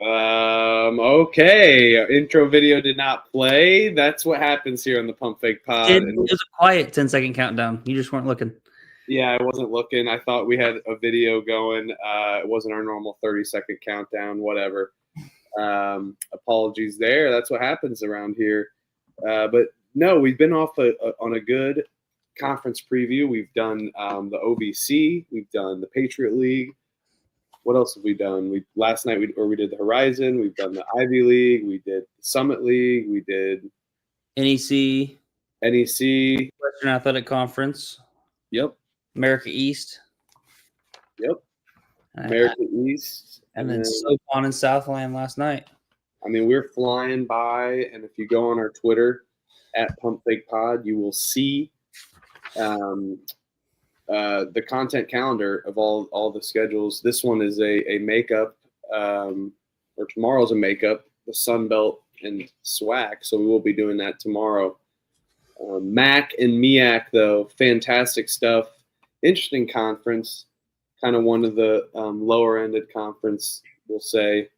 Okay. Intro video did not play. That's what happens here on the Pump Fake Pod. It was a quiet 10-second countdown. You just weren't looking. Yeah, I wasn't looking. I thought we had a video going. It wasn't our normal 30-second countdown, whatever. Apologies there. That's what happens around here. But no, we've been off on a good conference preview. We've done the OVC. We've done the Patriot League. What else have we done? Last night we did the Horizon. We've done the Ivy League. We did the Summit League. We did NEC. Western Athletic Conference. Yep. America East. Yep. America East. And then SoCon and Southland last night. I mean, we're flying by, and if you go on our Twitter at Pump Fake Pod, you will see the content calendar of all the schedules. This one is a makeup, or tomorrow's a makeup, the Sun Belt and SWAC. So we will be doing that tomorrow. MAAC and MEAC, though, fantastic stuff. Interesting conference, kind of one of the lower-ended conference, we'll say.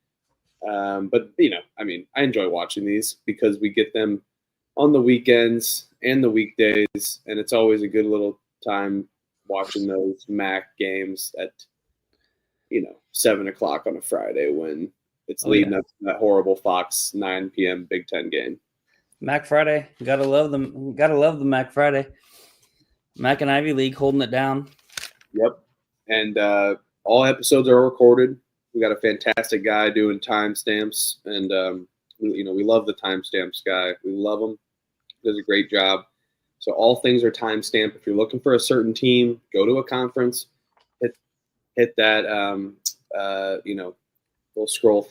But, I mean, I enjoy watching these because we get them on the weekends and the weekdays, and it's always a good little time watching those MAAC games at, 7 o'clock on a Friday when it's leading up to that horrible Fox 9 p.m. Big Ten game. MAAC Friday. Gotta love them. Gotta love the MAAC Friday. MAAC and Ivy League holding it down. Yep. And all episodes are recorded. We got a fantastic guy doing timestamps, and we love the timestamps guy. We love him. He does a great job. So all things are timestamped. If you're looking for a certain team, go to a conference, hit that little scroll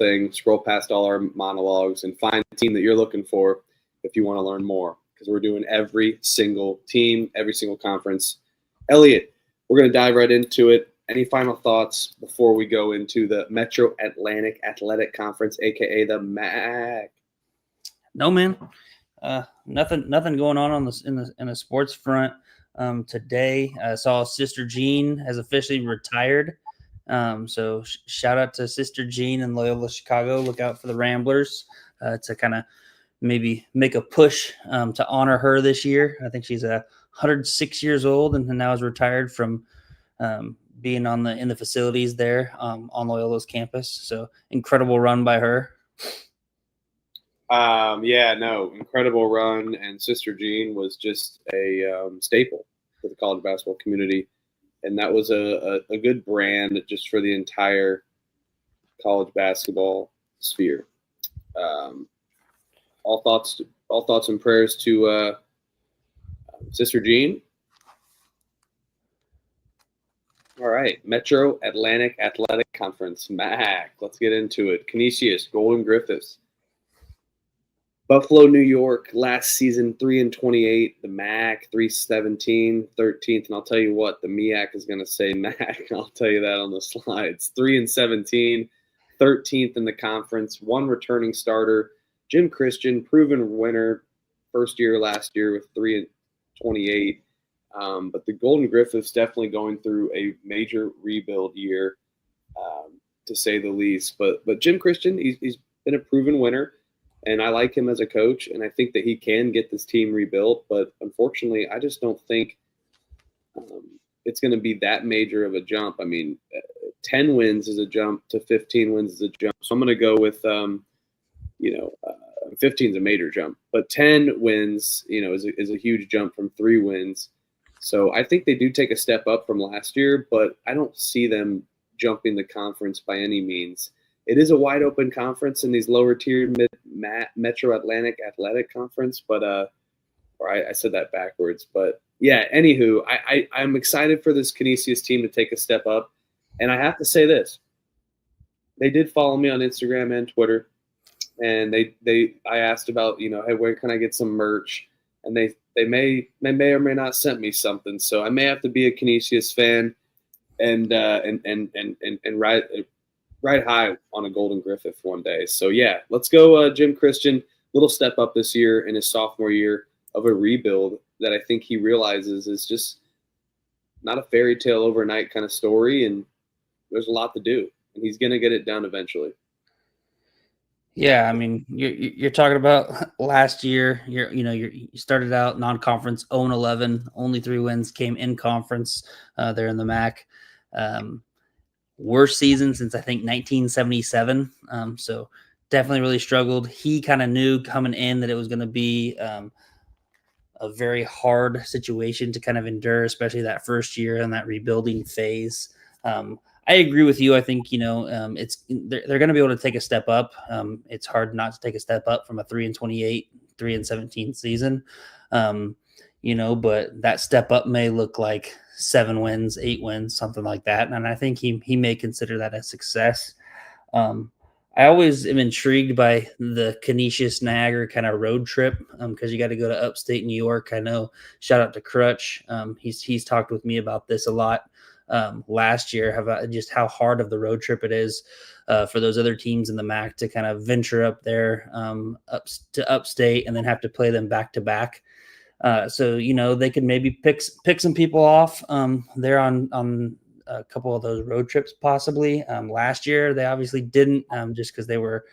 past all our monologues, and find the team that you're looking for if you want to learn more. Because we're doing every single team, every single conference. Elliot, we're going to dive right into it. Any final thoughts before we go into the Metro Atlantic Athletic Conference, aka the MAAC? No, man. Nothing going on this in the sports front. Today I saw Sister Jean has officially retired. So shout out to Sister Jean and Loyola Chicago. Look out for the Ramblers to kind of maybe make a push to honor her this year. I think she's 106 years old and now is retired from being in the facilities there on Loyola's campus. So incredible run by her. Incredible run. And Sister Jean was just a staple for the college basketball community. And that was a good brand just for the entire college basketball sphere. All thoughts and prayers to Sister Jean. All right, Metro Atlantic Athletic Conference, MAAC. Let's get into it. Canisius, Golden Griffiths. Buffalo, New York, last season 3-28. The MAAC 3-17, 13th. And I'll tell you what, the MEAC is going to say MAAC. I'll tell you that on the slides. 3-17, 13th in the conference. One returning starter, Jim Christian, proven winner, first year last year with 3-28. But the Golden Griffiths definitely going through a major rebuild year, to say the least. But Jim Christian, he's been a proven winner. And I like him as a coach, and I think that he can get this team rebuilt. But unfortunately, I just don't think it's going to be that major of a jump. I mean, 10 wins is a jump to 15 wins is a jump. So I'm going to go with, 15 is a major jump. But 10 wins, is a huge jump from 3 wins. So I think they do take a step up from last year, but I don't see them jumping the conference by any means. It is a wide open conference in these lower tier Metro Atlantic Athletic Conference, but I said that backwards. But yeah, anywho, I'm excited for this Canisius team to take a step up. And I have to say this. They did follow me on Instagram and Twitter. And I asked about, hey, where can I get some merch? And they may or may not send me something. So I may have to be a Canisius fan and ride high on a Golden Griffith one day. So yeah, let's go Jim Christian. Little step up this year in his sophomore year of a rebuild that I think he realizes is just not a fairy tale overnight kind of story, and there's a lot to do, and he's going to get it done eventually. Yeah, I mean, you're talking about last year. You started out non-conference 0-11, only 3 wins came in conference. There in the MAC. Worst season since I think 1977. So definitely really struggled. He kind of knew coming in that it was going to be a very hard situation to kind of endure, especially that first year and that rebuilding phase. I agree with you. I think they're going to be able to take a step up. It's hard not to take a step up from a 3-28, 3-17 season. But that step up may look like 7 wins, 8 wins, something like that. And I think he may consider that a success. I always am intrigued by the Canisius Niagara kind of road trip because you got to go to upstate New York. I know. Shout out to Crutch. He's talked with me about this a lot last year. About just how hard of the road trip it is for those other teams in the MAC to kind of venture up there up to upstate and then have to play them back to back. So they could maybe pick some people off there on a couple of those road trips possibly. Last year they obviously didn't just because they were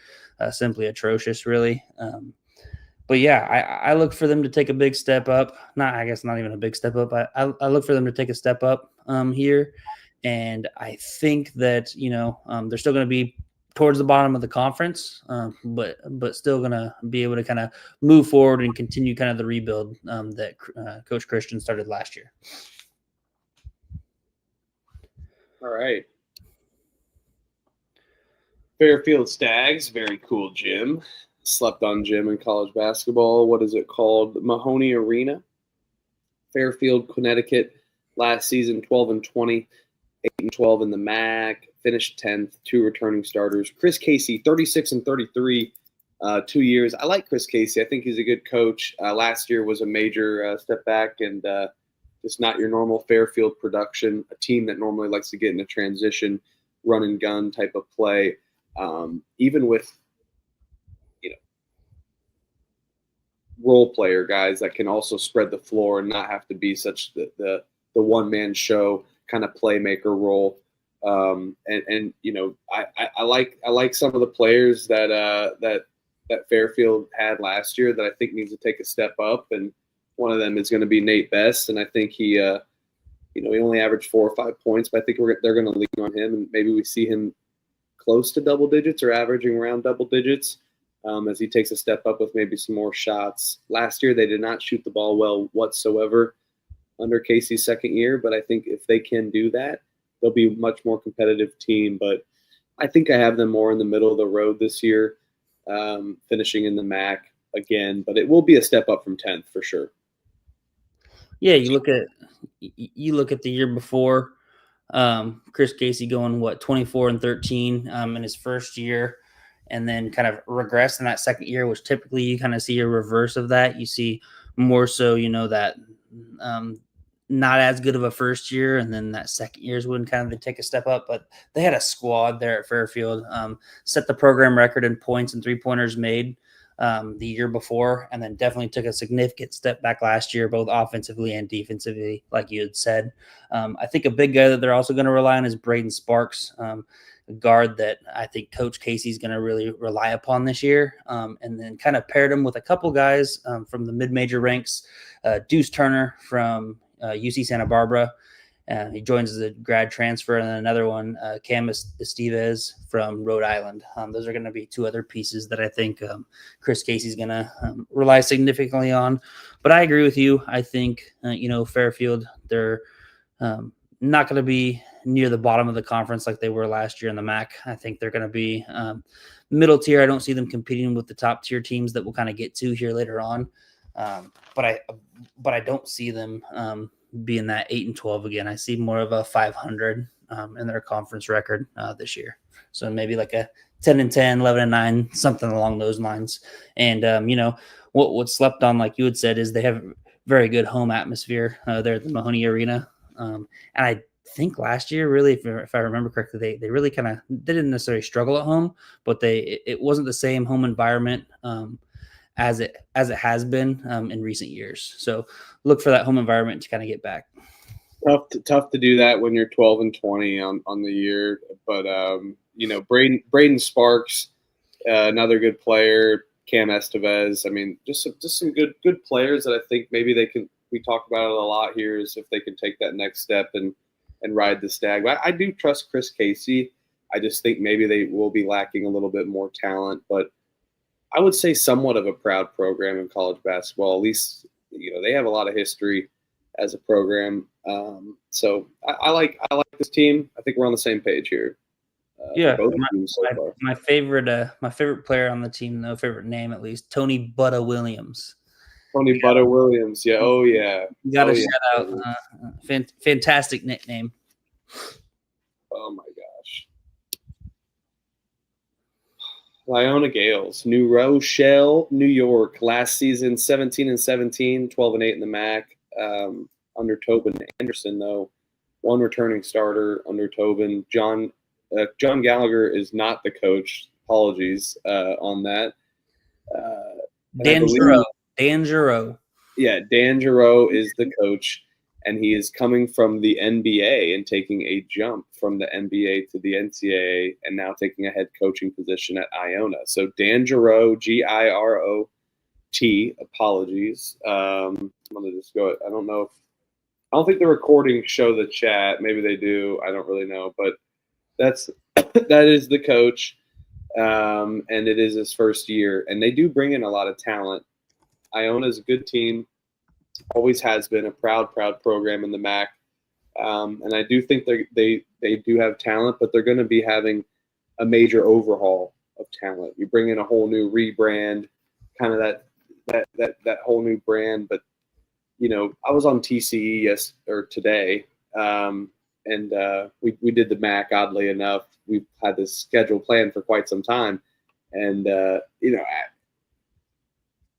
simply atrocious, really. But yeah, I look for them to take a big step up. I guess not even a big step up. I look for them to take a step up here, and I think that they're still going to be towards the bottom of the conference, but still going to be able to kind of move forward and continue kind of the rebuild that Coach Christian started last year. All right. Fairfield Stags, very cool gym. Slept on gym in college basketball. What is it called? Mahoney Arena. Fairfield, Connecticut. Last season, 12-20, 8-12 in the MAAC. Finished 10th. 2 returning starters. Chris Casey, 36-33, 2 years. I like Chris Casey. I think he's a good coach. Last year was a major step back and just not your normal Fairfield production. A team that normally likes to get in a transition, run and gun type of play. Even with role player guys that can also spread the floor and not have to be such the one man show kind of playmaker role. I like some of the players that Fairfield had last year that I think needs to take a step up, and one of them is going to be Nate Best, and I think he only averaged 4 or 5 points, but I think they're going to lean on him, and maybe we see him close to double digits or averaging around double digits as he takes a step up with maybe some more shots. Last year they did not shoot the ball well whatsoever under Casey's second year, but I think if they can do that, they'll be a much more competitive team. But I think I have them more in the middle of the road this year, finishing in the MAAC again, but it will be a step up from 10th for sure. Yeah, you look at the year before, Chris Casey going 24-13 in his first year, and then kind of regress in that second year, which typically you kind of see a reverse of that. You see more so, that not as good of a first year, and then that second year is when kind of they take a step up. But they had a squad there at Fairfield, set the program record in points and 3-pointers made the year before, and then definitely took a significant step back last year, both offensively and defensively, like you had said. I think a big guy that they're also going to rely on is Braden Sparks, a guard that I think Coach Casey's going to really rely upon this year, and then kind of paired him with a couple guys from the mid-major ranks, Deuce Turner from UC Santa Barbara. He joins as a grad transfer, and then another one, Cam Estevez from Rhode Island. Those are going to be 2 other pieces that I think Chris Casey's going to rely significantly on. But I agree with you. I think, Fairfield, they're not going to be near the bottom of the conference like they were last year in the MAC. I think they're going to be middle tier. I don't see them competing with the top tier teams that we'll kind of get to here later on. But I don't see them being that 8-12 again. I see more of a 500 in their conference record this year. So maybe like a 10-10, 11-9, something along those lines. And what's slept on, like you had said, is they have very good home atmosphere there at the Mahoney Arena. And I think last year, really, if I remember correctly, they really kind of didn't necessarily struggle at home, but it wasn't the same home environment as it has been in recent years. So look for that home environment to kind of get back. Tough to do that when you're 12-20 on the year, but Braden Sparks, another good player, Cam Estevez. I mean, just some good players that I think maybe they can. We talk about it a lot here is if they can take that next step and ride the stag. But I do trust Chris Casey. I just think maybe they will be lacking a little bit more talent, but I would say somewhat of a proud program in college basketball. At least they have a lot of history as a program. So I like this team. I think we're on the same page here. Both teams so far. My favorite player on the team, no favorite name at least, Tony Butta Williams. Tony Butta Williams, yeah. Oh yeah, you got to shout out. Fantastic nickname. Oh my gosh. Iona Gales, New Rochelle, New York. Last season, 17-17, 12-8 in the MAAC. Under Tobin Anderson, though, one returning starter under Tobin. John Gallagher is not the coach. Apologies on that. Dan Giroux. Yeah, Dan Giroux is the coach, and he is coming from the NBA and taking a jump from the NBA to the NCAA and now taking a head coaching position at Iona. So Dan Giroux, Girot, apologies. I'm going to just go. I don't think the recording show the chat. Maybe they do. I don't really know, but that is the coach, and it is his first year, and they do bring in a lot of talent. Iona is a good team, always has been a proud program in the MAAC, and I do think they do have talent, but they're going to be having a major overhaul of talent. You bring in a whole new rebrand, kind of that whole new brand. But I was on TCE today, and we did the MAAC. Oddly enough, we've had this schedule planned for quite some time, and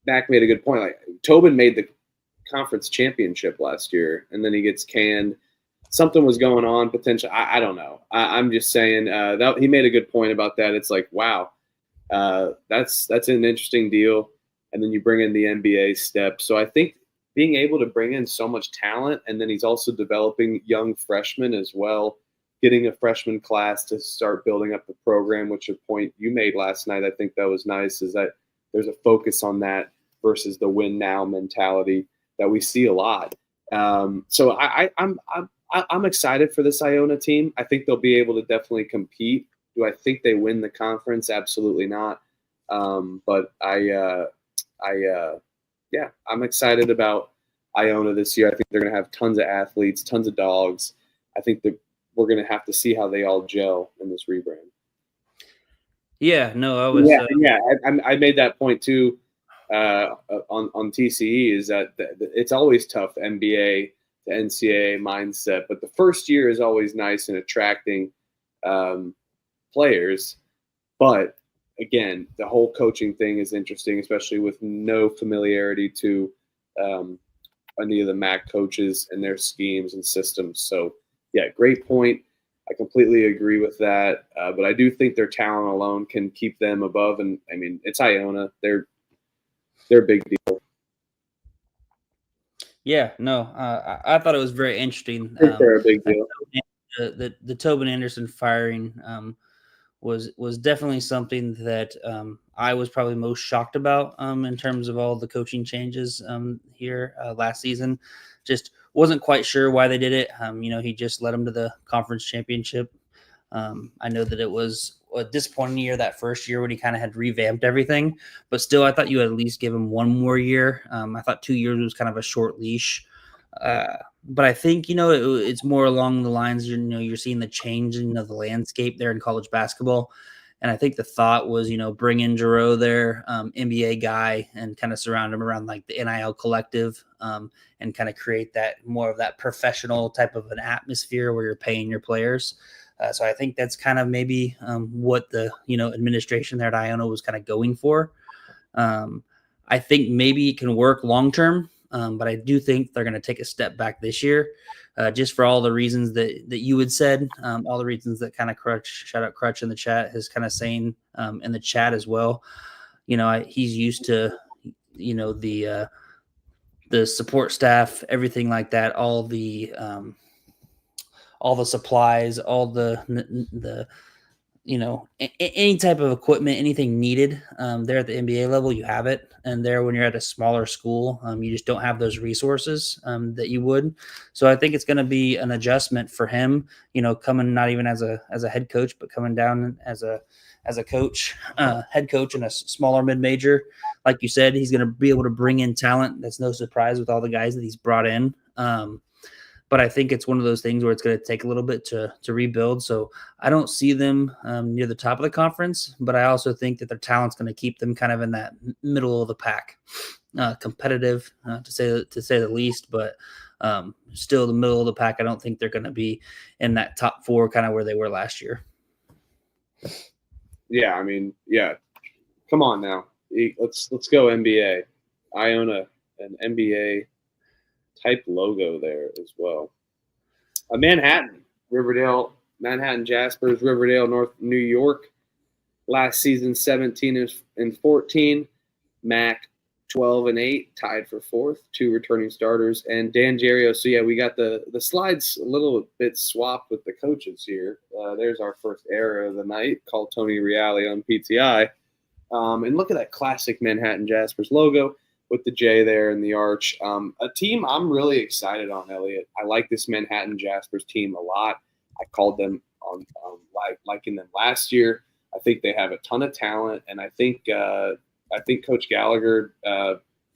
MAAC made a good point. Like Tobin made the conference championship last year, and then he gets canned. Something was going on potentially. I don't know. I'm just saying that he made a good point about that. It's like, wow, that's an interesting deal. And then you bring in the NBA step. So I think being able to bring in so much talent, and then he's also developing young freshmen as well, getting a freshman class to start building up the program, which a point you made last night, I think that was nice, is that there's a focus on that versus the win now mentality that we see a lot. So I'm excited for this Iona team. I think they'll be able to definitely compete. Do I think they win the conference? Absolutely not. But I'm excited about Iona this year. I think they're going to have tons of athletes, tons of dogs. I think that we're going to have to see how they all gel in this rebrand. Yeah, no, I was. I made that point too on TCE, is that it's always tough NBA to NCAA mindset, but the first year is always nice in attracting players. But again, the whole coaching thing is interesting, especially with no familiarity to any of the MAAC coaches and their schemes and systems. So, yeah, great point. I completely agree with that. But I do think their talent alone can keep them above. And I mean, it's Iona. They're a big deal. Yeah, no, I thought it was very interesting. They're a big deal. The Tobin Anderson firing was definitely something that I was probably most shocked about in terms of all the coaching changes here last season. Just wasn't quite sure why they did it. He just led them to the conference championship. I know that it was a disappointing year that first year when he kind of had revamped everything, but still, I thought you would at least give him one more year. I thought 2 years was kind of a short leash. But I think, it's more along the lines, you're seeing the change in the landscape there in college basketball. And I think the thought was, bring in Giroux there, NBA guy, and kind of surround him around like the NIL collective and kind of create that more of that professional type of an atmosphere where you're paying your players. So I think that's kind of maybe what the, administration there at Iona was kind of going for. I think maybe it can work long-term. But I do think they're going to take a step back this year, just for all the reasons that you had said, all the reasons that kind of shout out Crutch in the chat is kind of saying in the chat as well. He's used to, the support staff, everything like that, all the supplies, all the any type of equipment, anything needed there at the NBA level, you have it. And there, when you're at a smaller school, you just don't have those resources that you would. So I think it's going to be an adjustment for him, coming not even as a head coach, but coming down as a coach, head coach in a smaller mid-major. Like you said, he's going to be able to bring in talent. That's no surprise with all the guys that he's brought in. But I think it's one of those things where it's going to take a little bit to rebuild. So I don't see them near the top of the conference, but I also think that their talent's going to keep them kind of in that middle of the pack, competitive to say the least. But still, the middle of the pack. I don't think they're going to be in that top four, kind of where they were last year. Yeah, I mean, yeah. Come on now, let's go NBA. Iona, an NBA type logo there as well. Manhattan, Riverdale, Manhattan Jaspers, Riverdale, North New York. Last season, 17-14. MAAC, 12-8, tied for fourth. 2 returning starters, and Dan Gerio. So yeah, we got the slides a little bit swapped with the coaches here. There's our first error of the night, called Tony Reale on PTI. And look at that classic Manhattan Jaspers logo with the J there and the arch. A team I'm really excited on, Elliot. I like this Manhattan Jaspers team a lot. I called them on liking them last year. I think they have a ton of talent, and I think Coach Gallagher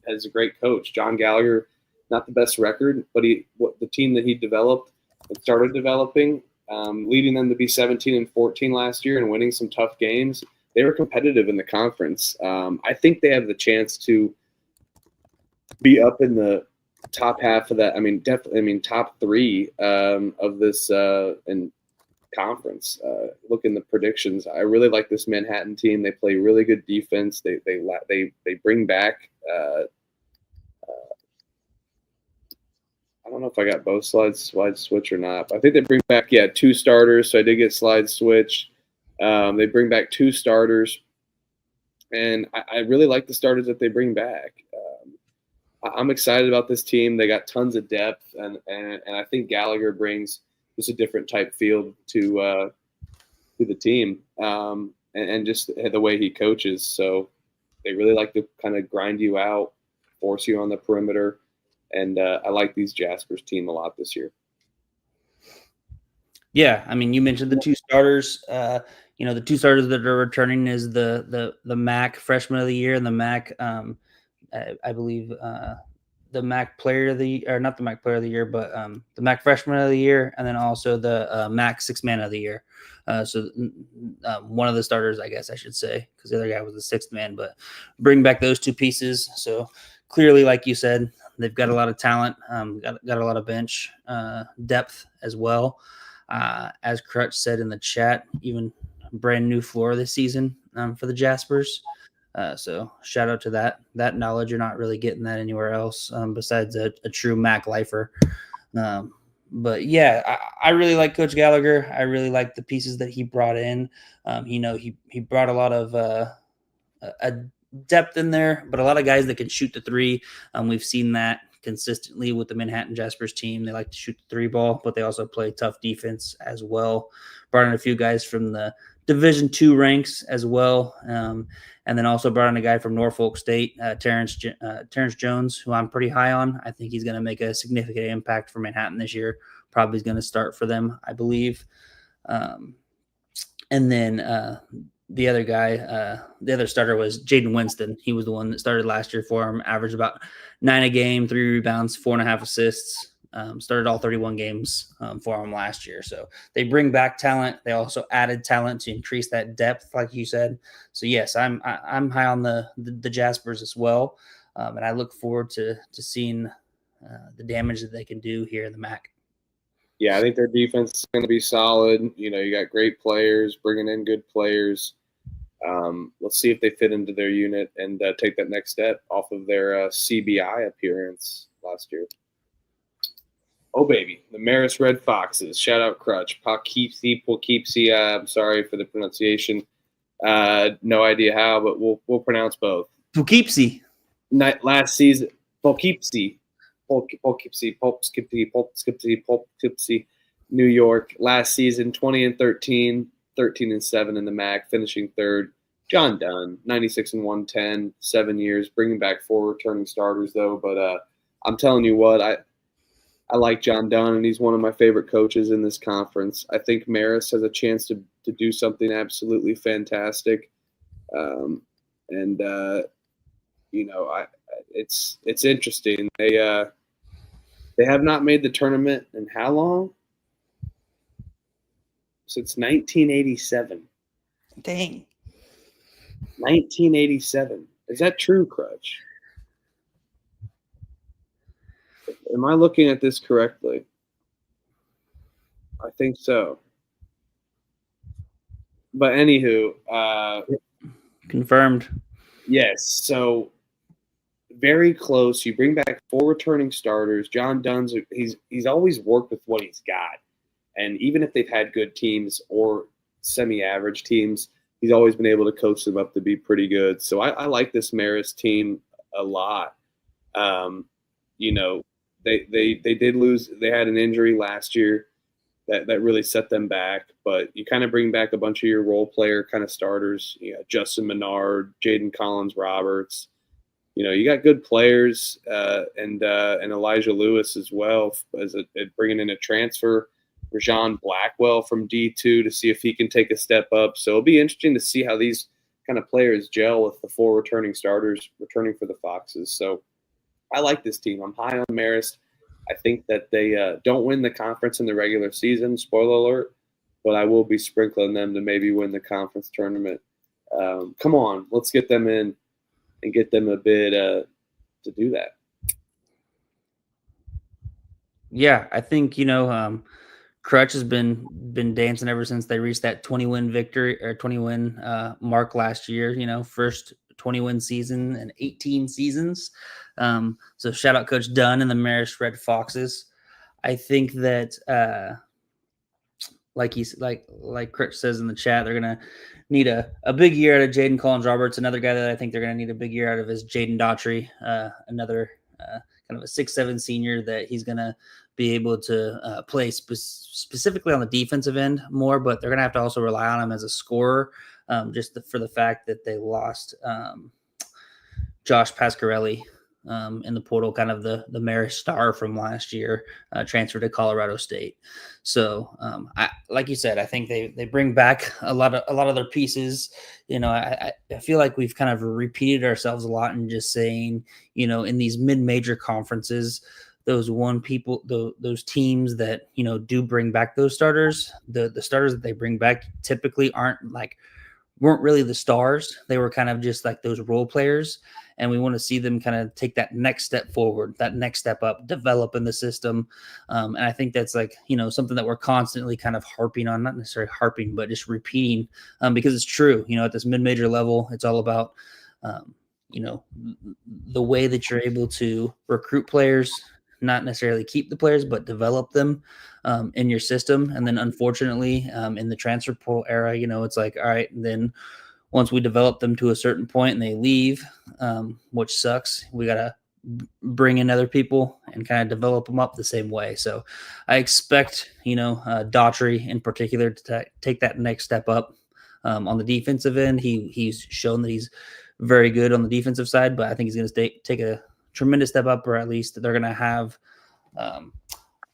is a great coach. John Gallagher, not the best record, but the team that he developed and started developing, leading them to be 17-14 last year and winning some tough games. They were competitive in the conference. I think they have the chance to be up in the top half of that. I mean, definitely. I mean, top 3 of this in conference. Look in the predictions. I really like this Manhattan team. They play really good defense. They bring back. I don't know if I got both slide switch or not. But I think they bring back 2 starters. So I did get slide switch. They bring back 2 starters, and I really like the starters that they bring back. I'm excited about this team. They got tons of depth, and I think Gallagher brings just a different type field to the team, and just the way he coaches. So they really like to kind of grind you out, force you on the perimeter, and I like these Jaspers team a lot this year. Yeah, I mean, you mentioned the 2 starters. The 2 starters that are returning is the MAAC Freshman of the Year and the MAAC. I believe the MAAC Player of the or not the MAAC Player of the Year, but the MAAC Freshman of the Year, and then also the MAAC Sixth Man of the Year. So one of the starters, I guess I should say, because the other guy was the 6th man. But bring back those 2 pieces. So clearly, like you said, they've got a lot of talent, got a lot of bench depth as well. As Crutch said in the chat, even brand new floor this season for the Jaspers. So shout out to that knowledge. You're not really getting that anywhere else besides a true MAAC lifer. But yeah, I really like Coach Gallagher. I really like the pieces that he brought in. He brought a lot of a depth in there, but a lot of guys that can shoot the 3. We've seen that consistently with the Manhattan Jaspers team. They like to shoot the 3 ball, but they also play tough defense as well. Brought in a few guys from the Division II ranks as well. And then also brought in a guy from Norfolk State, Terrence Jones, who I'm pretty high on. I think he's going to make a significant impact for Manhattan this year. Probably is going to start for them, I believe. And then the other guy, the other starter was Jaden Winston. He was the one that started last year for him, averaged about 9 a game, 3 rebounds, 4.5 assists. Started all 31 games for them last year. So they bring back talent. They also added talent to increase that depth, like you said. So yes, I'm high on the Jaspers as well, and I look forward to seeing the damage that they can do here in the MAAC. Yeah, I think their defense is going to be solid. You got great players, bringing in good players. Let's see if they fit into their unit and take that next step off of their CBI appearance last year. Oh, baby, the Marist Red Foxes. Shout out Crutch. Poughkeepsie. I'm sorry for the pronunciation. No idea how, but we'll pronounce both. Poughkeepsie. Last season, Poughkeepsie, New York. Last season, 20-13, 13-7 in the MAAC, finishing third. John Dunn, 96-110, 7 years, bringing back 4 returning starters though. But I'm telling you what, I like John Dunn, and he's one of my favorite coaches in this conference. I think Marist has a chance to do something absolutely fantastic. It's interesting. They have not made the tournament in how long? Since 1987. Dang. 1987. Is that true, Crutch? Am I looking at this correctly? I think so. But anywho, Confirmed. yes. So very close. You bring back 4 returning starters. John Dunn's he's always worked with what he's got, and even if they've had good teams or semi-average teams, he's always been able to coach them up to be pretty good. So I like this Marist team a lot. They did lose. They had an injury last year that really set them back. But you kind of bring back a bunch of your role player kind of starters. You know, Justin Menard, Jaden Collins-Roberts. You know, you got good players and Elijah Lewis as well as bringing in a transfer. Rajon Blackwell from D2 to see if he can take a step up. So it'll be interesting to see how these kind of players gel with the 4 returning starters returning for the Foxes. So I like this team. I'm high on Marist. I think that they don't win the conference in the regular season, spoiler alert, but I will be sprinkling them to maybe win the conference tournament. Come on, let's get them in and get them a bid to do that. Yeah, I think, Crutch has been dancing ever since they reached that 20-win victory or 20-win mark last year, first 20-win season in 18 seasons. So shout out Coach Dunn and the Marist Red Foxes. I think that like Crutch says in the chat, they're gonna need a big year out of Jaden Collins-Roberts. Another guy that I think they're gonna need a big year out of is Jaden Daughtry, another kind of a 6'7" senior that he's gonna be able to play specifically on the defensive end more, but they're going to have to also rely on him as a scorer for the fact that they lost Josh Pasquarelli in the portal, kind of the Marist star from last year, transferred to Colorado State. So like you said, I think they bring back a lot of their pieces. I feel like we've kind of repeated ourselves a lot in just saying, in these mid-major conferences, those teams that, do bring back those starters, the starters that they bring back typically weren't really the stars. They were kind of just like those role players. And we want to see them kind of take that next step forward, that next step up, develop in the system. And I think that's something that we're constantly kind of harping on, not necessarily harping, but just repeating because it's true. At this mid-major level, it's all about, the way that you're able to recruit players, not necessarily keep the players, but develop them in your system. And then unfortunately, in the transfer portal era, it's like, all right, then once we develop them to a certain point and they leave, which sucks, we got to bring in other people and kind of develop them up the same way. So I expect, Daughtry in particular to take that next step up on the defensive end. He's shown that he's very good on the defensive side, but I think he's going to take a tremendous step up, or at least they're going to have a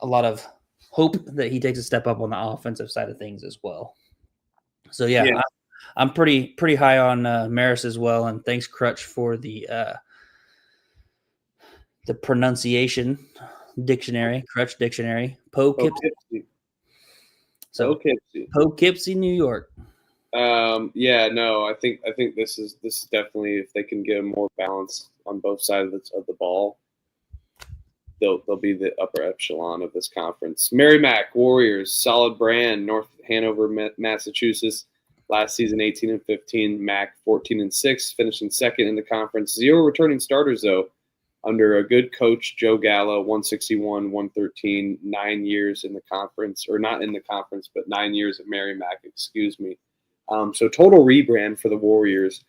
lot of hope that he takes a step up on the offensive side of things as well. So yeah. I'm pretty high on Marist as well, and thanks Crutch for the pronunciation dictionary, Crutch dictionary, Poughkeepsie. So Poughkeepsie, New York. I think this is definitely, if they can get more balance on both sides of the ball, they'll be the upper echelon of this conference. Merrimack Warriors, solid brand, North Hanover, Massachusetts. Last season, 18-15, MAAC 14-6, finishing second in the conference. 0 returning starters though, under a good coach, Joe Gallo, 161-113, 9 years in the conference, or not in the conference, but 9 years at Merrimack. Excuse me. So total rebrand for the Warriors,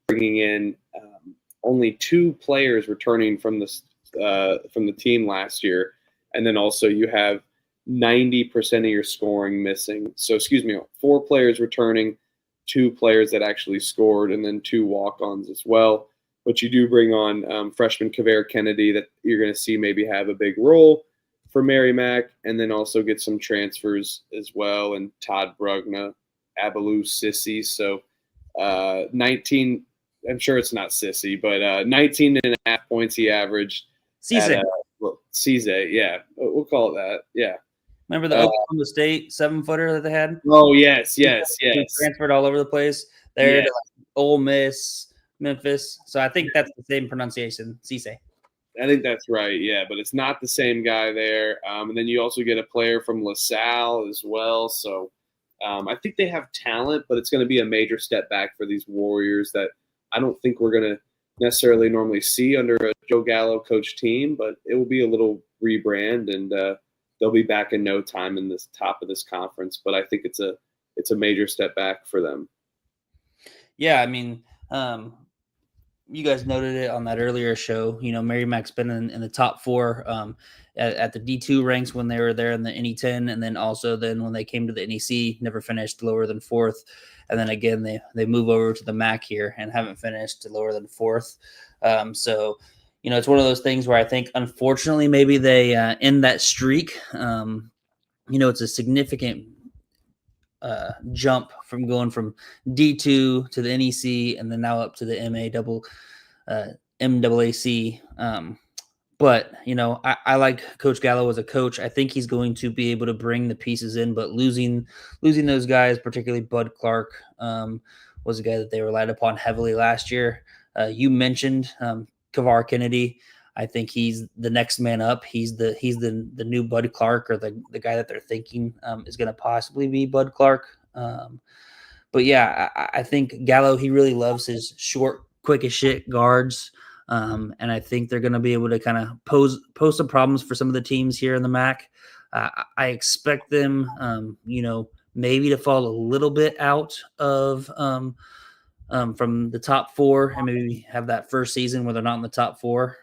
bringing in only 2 players returning from the team last year, and then also you have 90% of your scoring missing. So, 4 players returning, 2 players that actually scored, and then 2 walk-ons as well. But you do bring on freshman Kavere Kennedy that you're going to see maybe have a big role for Merrimack, and then also get some transfers as well, and Todd Brugna, Abaloo Sissy. So 19, I'm sure it's not Sissy, but 19 and a half points he averaged. Cisse. Cisse, yeah. We'll call it that, yeah. Remember the Oklahoma State 7-footer that they had? Oh, yes. He transferred all over the place. There to Ole Miss, Memphis. So I think that's the same pronunciation, Cisse. I think that's right, yeah, but it's not the same guy there. And then you also get a player from LaSalle as well. So I think they have talent, but it's going to be a major step back for these Warriors that I don't think we're going to necessarily normally see under a Joe Gallo coach team, but it will be a little rebrand, and they'll be back in no time in this top of this conference. But I think it's a major step back for them. Yeah, I mean, you guys noted it on that earlier show. You know, Merrimack's been in the top 4 at the D2 ranks when they were there in the NE10, and then also when they came to the NEC, never finished lower than 4th. And then again, they move over to the MAAC here and haven't finished lower than 4th. So, you know, it's one of those things where I think, unfortunately, maybe they end that streak. You know, it's a significant jump from going from D2 to the NEC and then now up to the MAAC. But, you know, I like Coach Gallo as a coach. I think he's going to be able to bring the pieces in, but losing those guys, particularly Bud Clark, was a guy that they relied upon heavily last year. You mentioned Kavere Kennedy. I think he's the next man up. He's the new Bud Clark, or the guy that they're thinking is going to possibly be Bud Clark. But yeah, I think Gallo, he really loves his short, quick as shit guards. And I think they're going to be able to kind of pose some problems for some of the teams here in the MAAC. I expect them, you know, maybe to fall a little bit out of from the top 4 and maybe have that first season where they're not in the top 4.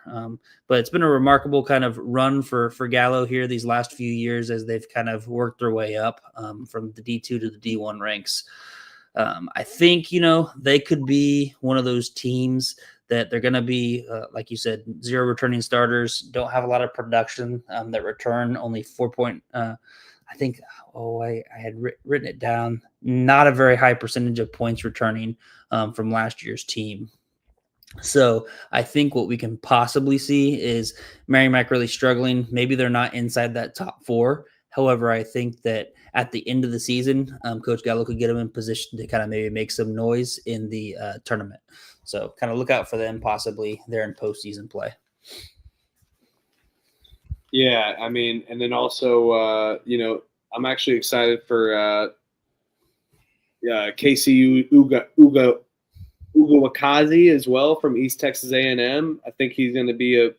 But it's been a remarkable kind of run for Gallo here these last few years as they've kind of worked their way up from the D2 to the D1 ranks. I think, you know, they could be one of those teams that they're going to be, like you said, 0 returning starters, don't have a lot of production that return only 4 point. I think, I had written it down. Not a very high percentage of points returning from last year's team. So I think what we can possibly see is Merrimack really struggling. Maybe they're not inside that top 4. However, I think that at the end of the season, Coach Gallo could get them in position to kind of maybe make some noise in the tournament. So kind of look out for them possibly there in postseason play. Yeah, I mean, and then also, you know, I'm actually excited for KCU Uga Wakazi as well from East Texas A&M. I think he's going to be a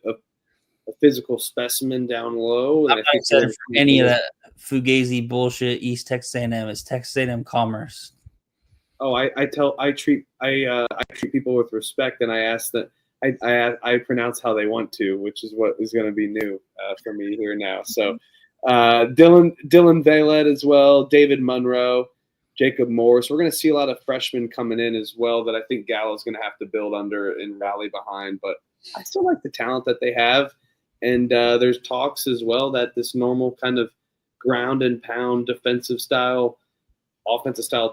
physical specimen down low. I'm not excited for any of that Fugazi bullshit. East Texas A&M is Texas A&M Commerce. Oh, I treat people with respect, and I ask that I pronounce how they want to, which is what is going to be new for me here now. So Dylan Valed as well, David Monroe, Jacob Morris. We're going to see a lot of freshmen coming in as well that I think Gallo's going to have to build under and rally behind. But I still like the talent that they have. And there's talks as well that this normal kind of ground and pound offensive style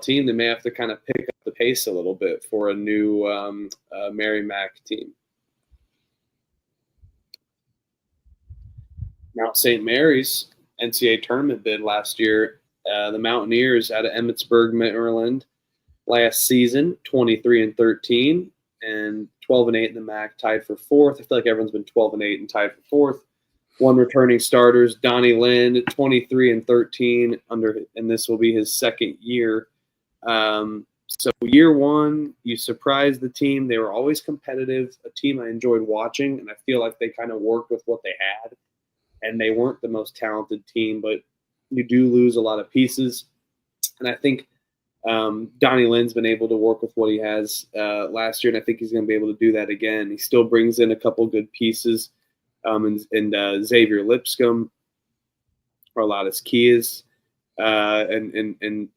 team, they may have to kind of pick up the pace a little bit for a new Merrimack team. Mount St. Mary's NCAA tournament bid last year. The Mountaineers out of Emmitsburg, Maryland, last season 23-13 and 12-8 in the MAAC, tied for 4th. I feel like everyone's been 12-8 and tied for 4th. 1 returning starters, Donnie Lind, 23-13 and this will be his second year. So year 1, you surprised the team. They were always competitive, a team I enjoyed watching, and I feel like they kind of worked with what they had. And they weren't the most talented team, but you do lose a lot of pieces. And I think Donnie Lynn's been able to work with what he has last year, and I think he's going to be able to do that again. He still brings in a couple good pieces, and Xavier Lipscomb Arlatis Keys, and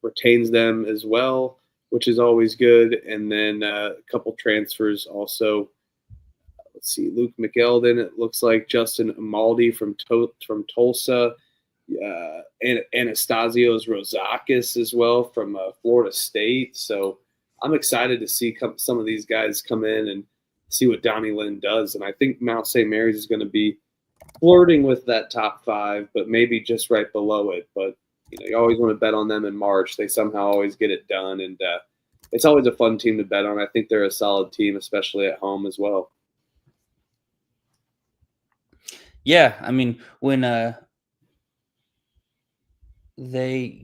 retains them as well, which is always good. And then a couple transfers also. Let's see, Luke McElden. It looks like Justin Amaldi from Tulsa. Anastasios Rozakis as well from Florida State. So I'm excited to see some of these guys come in and see what Donnie Lynn does. And I think Mount St. Mary's is going to be flirting with that top 5, but maybe just right below it. But you always want to bet on them in March. They somehow always get it done, and it's always a fun team to bet on. I think they're a solid team, especially at home as well. Yeah, I mean, when they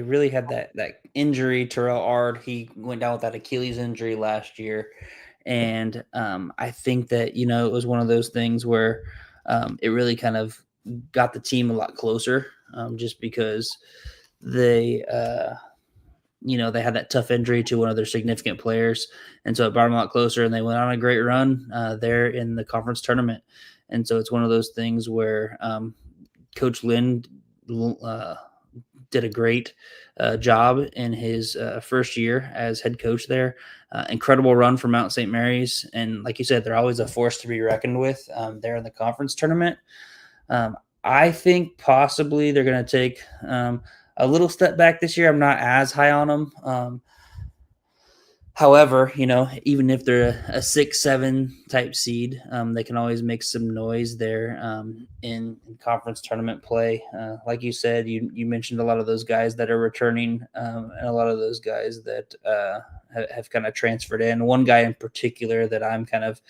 really had that injury, Terrell Ard, he went down with that Achilles injury last year, and I think that it was one of those things where it really kind of got the team a lot closer, just because they they had that tough injury to one of their significant players, and so it brought them a lot closer, and they went on a great run there in the conference tournament. And so it's one of those things where Coach Lynn did a great job in his first year as head coach there. Incredible run for Mount St. Mary's. And like you said, they're always a force to be reckoned with there in the conference tournament. I think possibly they're going to take a little step back this year. I'm not as high on them. However, even if they're a 6-7 type seed, they can always make some noise there in conference tournament play. Like you said, you mentioned a lot of those guys that are returning and a lot of those guys that have kind of transferred in. One guy in particular that I'm kind of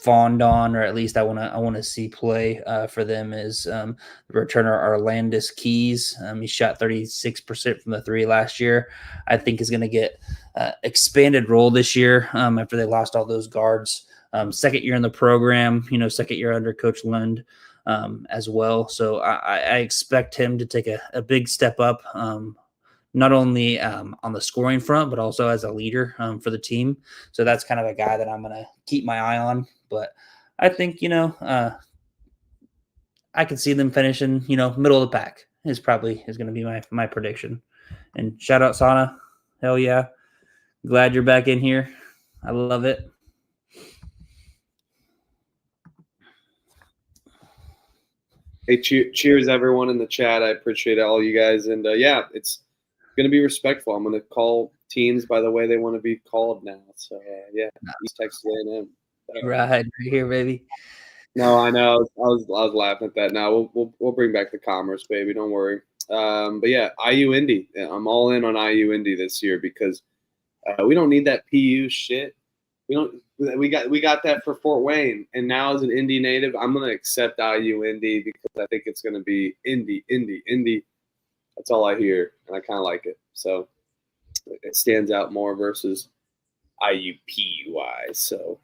fond on, or at least I want to see play for them is the returner Arlandis Keys. He shot 36% from the 3 last year. I think is going to get expanded role this year after they lost all those guards. Second year in the program, second year under Coach Lund as well. So I expect him to take a big step up, not only on the scoring front, but also as a leader for the team. So that's kind of a guy that I'm going to keep my eye on. But I think, I could see them finishing, middle of the pack is going to be my prediction. And shout out Sana. Hell yeah. Glad you're back in here. I love it. Hey, cheers everyone in the chat. I appreciate all you guys. And it's going to be respectful. I'm going to call teams by the way they want to be called now. So East Texas A&M. Right here, baby. No, I know. I was laughing at that. Now we'll bring back the commerce, baby. Don't worry. But yeah, IU Indy. I'm all in on IU Indy this year because we don't need that PU shit. We got that for Fort Wayne, and now as an Indy native, I'm gonna accept IU Indy because I think it's gonna be Indy. That's all I hear, and I kind of like it. So it stands out more versus IUPUI. So.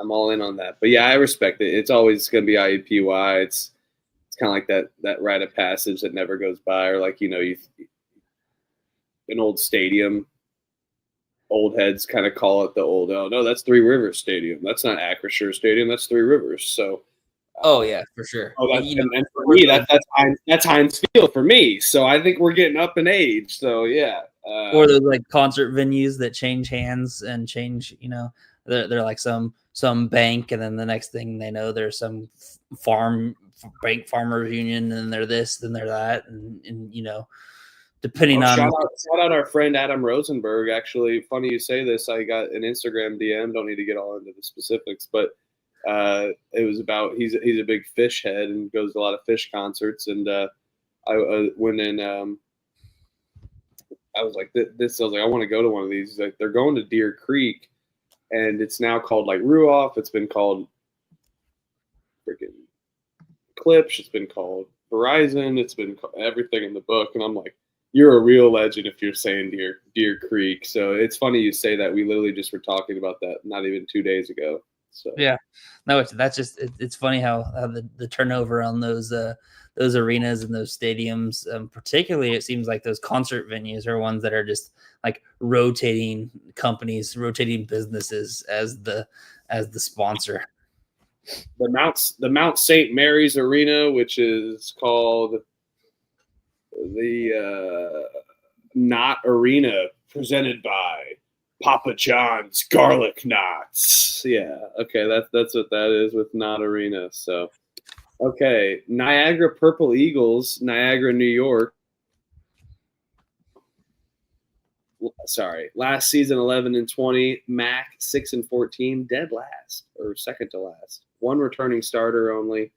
I'm all in on that. But I respect it. It's always going to be IUPUI. It's kind of like that rite of passage that never goes by, or like an old stadium. Old heads kind of call it the old. Oh no, that's Three Rivers Stadium. That's not Acrisure Stadium. That's Three Rivers. So. Oh yeah, for sure. Oh, and for me, that's Heinz Field for me. So I think we're getting up in age. So yeah. Or those like concert venues that change hands and change. They're like some bank, and then the next thing they know, there's some bank farmers union, and they're this, then they're that, and depending on. Shout out our friend Adam Rosenberg. Actually, funny you say this. I got an Instagram DM. Don't need to get all into the specifics, but it was about he's a big fish head and goes to a lot of fish concerts, and I went in. I was like, I was like, I want to go to one of these. He's like, they're going to Deer Creek. And it's now called like Ruoff. It's been called freaking Klipsch. It's been called Verizon. It's been called everything in the book. And I'm like, you're a real legend if you're saying Deer Creek. So it's funny you say that. We literally just were talking about that not even 2 days ago. So yeah, no, it's funny how the turnover on those arenas and those stadiums, particularly it seems like those concert venues are ones that are just like rotating companies, rotating businesses as the sponsor. the Mount St. Mary's Arena, which is called the Knot Arena, presented by Papa John's Garlic Knots. Yeah, okay, that's what that is with Knot Arena. So, okay, Niagara Purple Eagles, Niagara, New York. Sorry, last season 11-20, MAAC 6-14, dead last or second to last. One returning starter only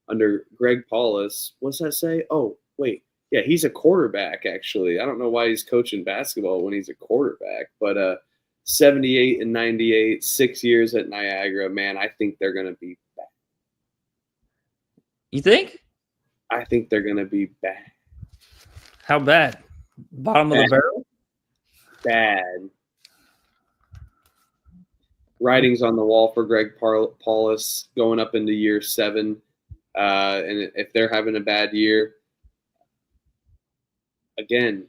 under Greg Paulus. What's that say? Oh, wait. Yeah, he's a quarterback, actually. I don't know why he's coaching basketball when he's a quarterback, but 78-98, 6 years at Niagara. Man, I think they're going to be back. You think? I think they're going to be back. How bad? Bottom of the barrel? Bad. Writing's on the wall for Greg Paulus going up into year 7. And if they're having a bad year, again,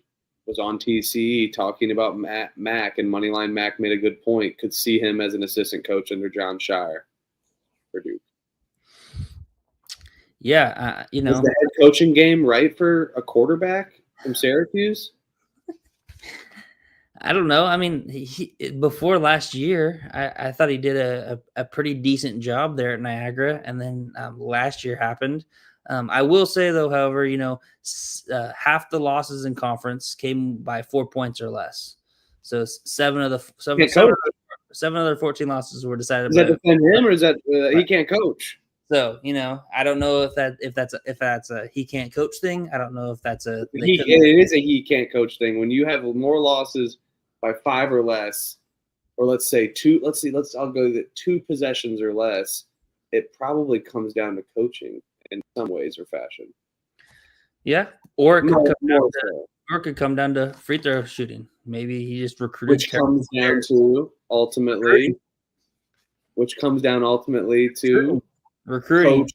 was on TCE talking about MAAC, and Moneyline MAAC made a good point. Could see him as an assistant coach under John Shire for Duke. Yeah, Is the head coaching game right for a quarterback from Syracuse? I don't know. I mean, before last year, I thought he did a pretty decent job there at Niagara, and then last year happened. I will say, though, however, half the losses in conference came by 4 points or less. So 7 of the 14 losses were decided. Does that defend him, or is that he can't coach? So I don't know if that's a he can't coach thing. I don't know if that's a it is a he can't coach thing. When you have more losses by 5 or less, or let's say 2. I'll go to 2 possessions or less. It probably comes down to coaching in some ways or fashion. Yeah, or it could come down to free throw shooting. Maybe he just recruited. Which comes down ultimately to recruiting.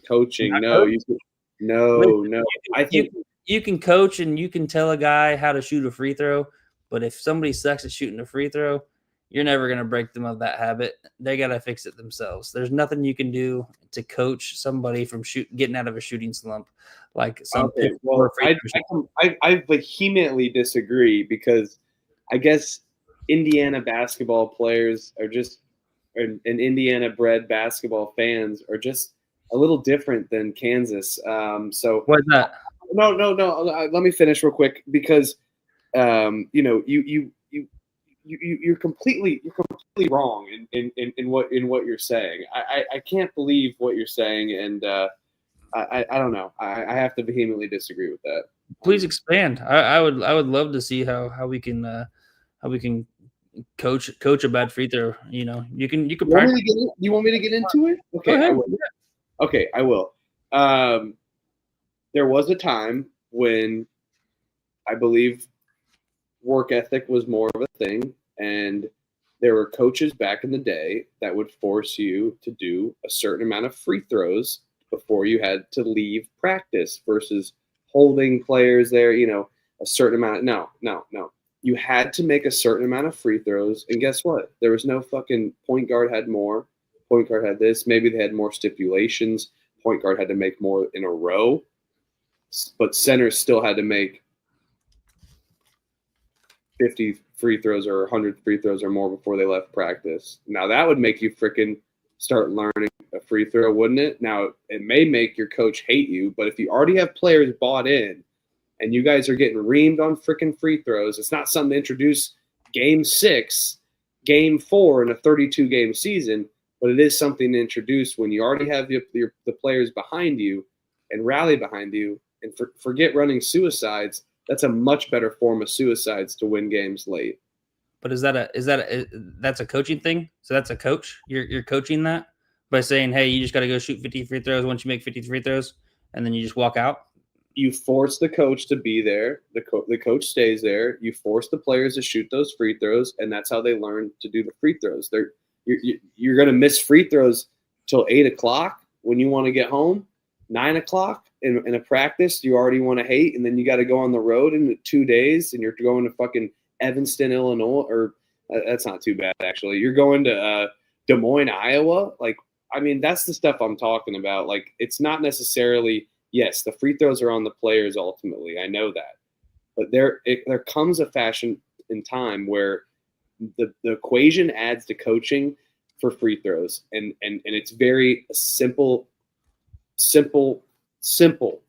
Coaching. No. I think you can coach and you can tell a guy how to shoot a free throw, but if somebody sucks at shooting a free throw, you're never going to break them of that habit. They got to fix it themselves. There's nothing you can do to coach somebody from getting out of a shooting slump. Like I vehemently disagree, because I guess Indiana basketball players are just, and Indiana-bred basketball fans are just a little different than Kansas. So what's that? No. Let me finish real quick, because you're completely wrong in what you're saying. I can't believe what you're saying, and I don't know. I have to vehemently disagree with that. Please expand. I would love to see how we can coach a bad free throw. You can practice. You want me to get into it? Okay, I will. Okay, I will. There was a time when I believe work ethic was more of a thing, and there were coaches back in the day that would force you to do a certain amount of free throws before you had to leave practice, versus holding players there, a certain amount. No. You had to make a certain amount of free throws, and guess what? There was no fucking point guard had more. Point guard had this. Maybe they had more stipulations. Point guard had to make more in a row, but centers still had to make 50 free throws or 100 free throws or more before they left practice. Now, that would make you freaking start learning a free throw, wouldn't it? Now, it may make your coach hate you, but if you already have players bought in and you guys are getting reamed on freaking free throws, it's not something to introduce game 6, game 4 in a 32-game season, but it is something to introduce when you already have the players behind you and rally behind you. And forget running suicides. That's a much better form of suicides to win games late. But that's a coaching thing? So that's a coach? You're coaching that by saying, hey, you just got to go shoot 50 free throws once you make 50 free throws, and then you just walk out? You force the coach to be there. The coach stays there. You force the players to shoot those free throws, and that's how they learn to do the free throws. You're going to miss free throws till 8 o'clock when you want to get home. 9 o'clock in a practice you already want to hate, and then you got to go on the road in 2 days, and you're going to fucking Evanston, Illinois, or that's not too bad actually. You're going to Des Moines, Iowa. Like, I mean, that's the stuff I'm talking about. Like, it's not necessarily, yes, the free throws are on the players ultimately. I know that. But there comes a fashion in time where the equation adds to coaching for free throws. And it's very simple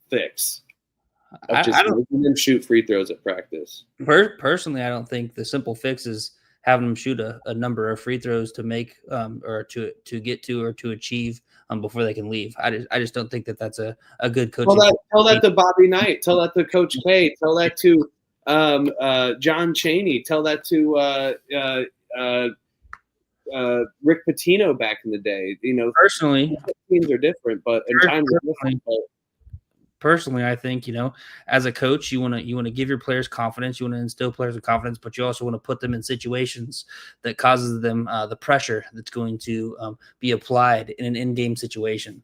fix of just making them shoot free throws at practice. Personally, I don't think the simple fix is having them shoot a number of free throws to make or to get to or to achieve before they can leave. I just don't think that that's a good coaching. Tell that to Bobby Knight. Tell that to Coach K. Tell that to John Chaney. Tell that to Rick Pitino back in the day. You know, personally, teams are different, but in times are different. Personally, I think, as a coach, you want to give your players confidence. You want to instill players with confidence, but you also want to put them in situations that causes them the pressure that's going to be applied in an in-game situation.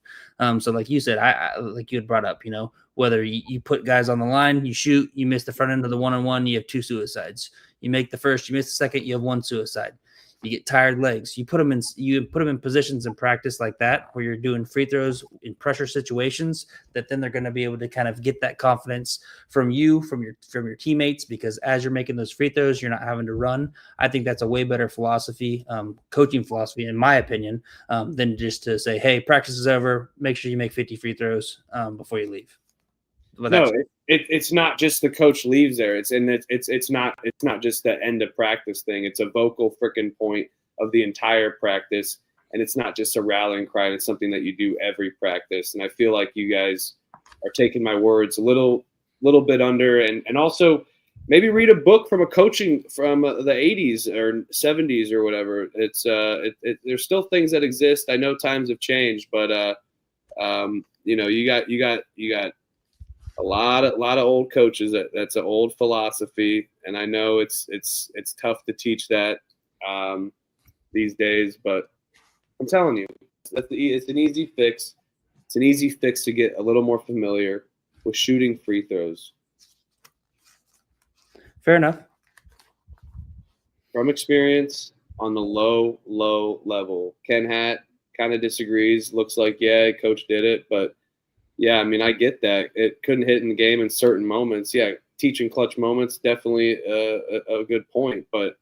So like you said, I like you had brought up, whether you put guys on the line, you shoot, you miss the front end of the one-on-one, you have 2 suicides. You make the first, you miss the second, you have 1 suicide. You get tired legs. You put them in positions in practice like that where you're doing free throws in pressure situations that then they're going to be able to kind of get that confidence from you, from your teammates, because as you're making those free throws, you're not having to run. I think that's a way better philosophy, coaching philosophy, in my opinion, than just to say, hey, practice is over. Make sure you make 50 free throws before you leave. No, it's not just the coach leaves there. It's not just the end of practice thing. It's a vocal freaking point of the entire practice, and it's not just a rallying cry. It's something that you do every practice. And I feel like you guys are taking my words a little bit under, and also maybe read a book from a coaching from the 80s or 70s or whatever. It's there's still things that exist. I know times have changed, but you got a lot of old coaches. That's an old philosophy, and I know it's tough to teach that these days. But I'm telling you, it's an easy fix. It's an easy fix to get a little more familiar with shooting free throws. Fair enough. From experience on the low level, Ken Hatt kind of disagrees. Looks like coach did it, but. Yeah, I mean, I get that. It couldn't hit in the game in certain moments. Yeah, teaching clutch moments, definitely a good point. But,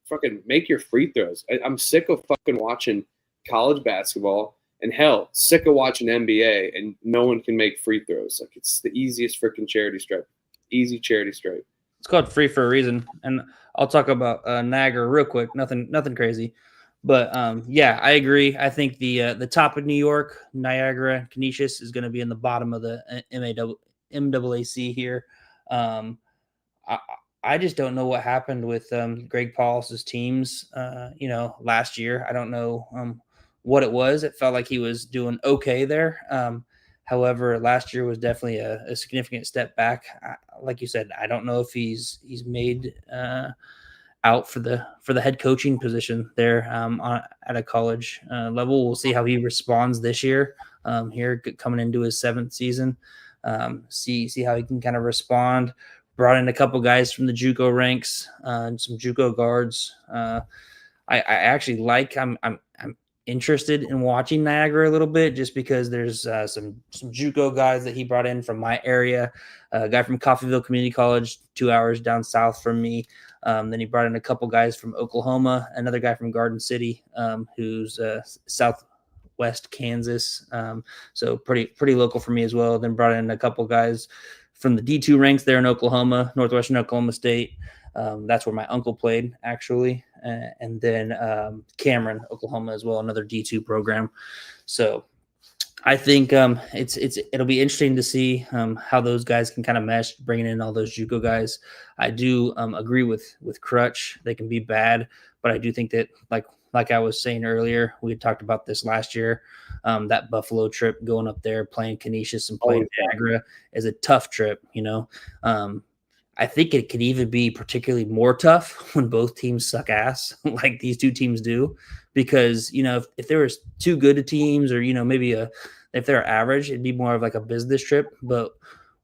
fucking make your free throws. I'm sick of fucking watching college basketball and, hell, sick of watching NBA and no one can make free throws. Like, it's the easiest freaking charity stripe. Easy charity stripe. It's called free for a reason. And I'll talk about Niagara real quick. Nothing crazy. But, I agree. I think the top of New York, Niagara, Canisius is going to be in the bottom of the MAAC here. I just don't know what happened with Greg Paulus's teams, last year. I don't know what it was. It felt like he was doing okay there. However, last year was definitely a significant step back. Like you said, I don't know if he's made out for the head coaching position there at a college level. We'll see how he responds this year here coming into his 7th season. See how he can kind of respond. Brought in a couple guys from the JUCO ranks and some JUCO guards. I actually like. I'm interested in watching Niagara a little bit just because there's some JUCO guys that he brought in from my area. A guy from Coffeyville Community College, 2 hours down south from me. Then he brought in a couple guys from Oklahoma, another guy from Garden City, who's southwest Kansas. So pretty local for me as well. Then brought in a couple guys from the D2 ranks there in Oklahoma, Northwestern Oklahoma State. That's where my uncle played, actually. And then Cameron, Oklahoma as well, another D2 program. So I think it'll be interesting to see how those guys can kind of mesh, bringing in all those JUCO guys. I do agree with Crutch. They can be bad, but I do think that, like I was saying earlier, we had talked about this last year, that Buffalo trip, going up there, playing Canisius and playing Niagara is a tough trip, I think it could even be particularly more tough when both teams suck ass like these two teams do, because, if there was 2 good teams or, maybe if they're average, it'd be more of like a business trip. But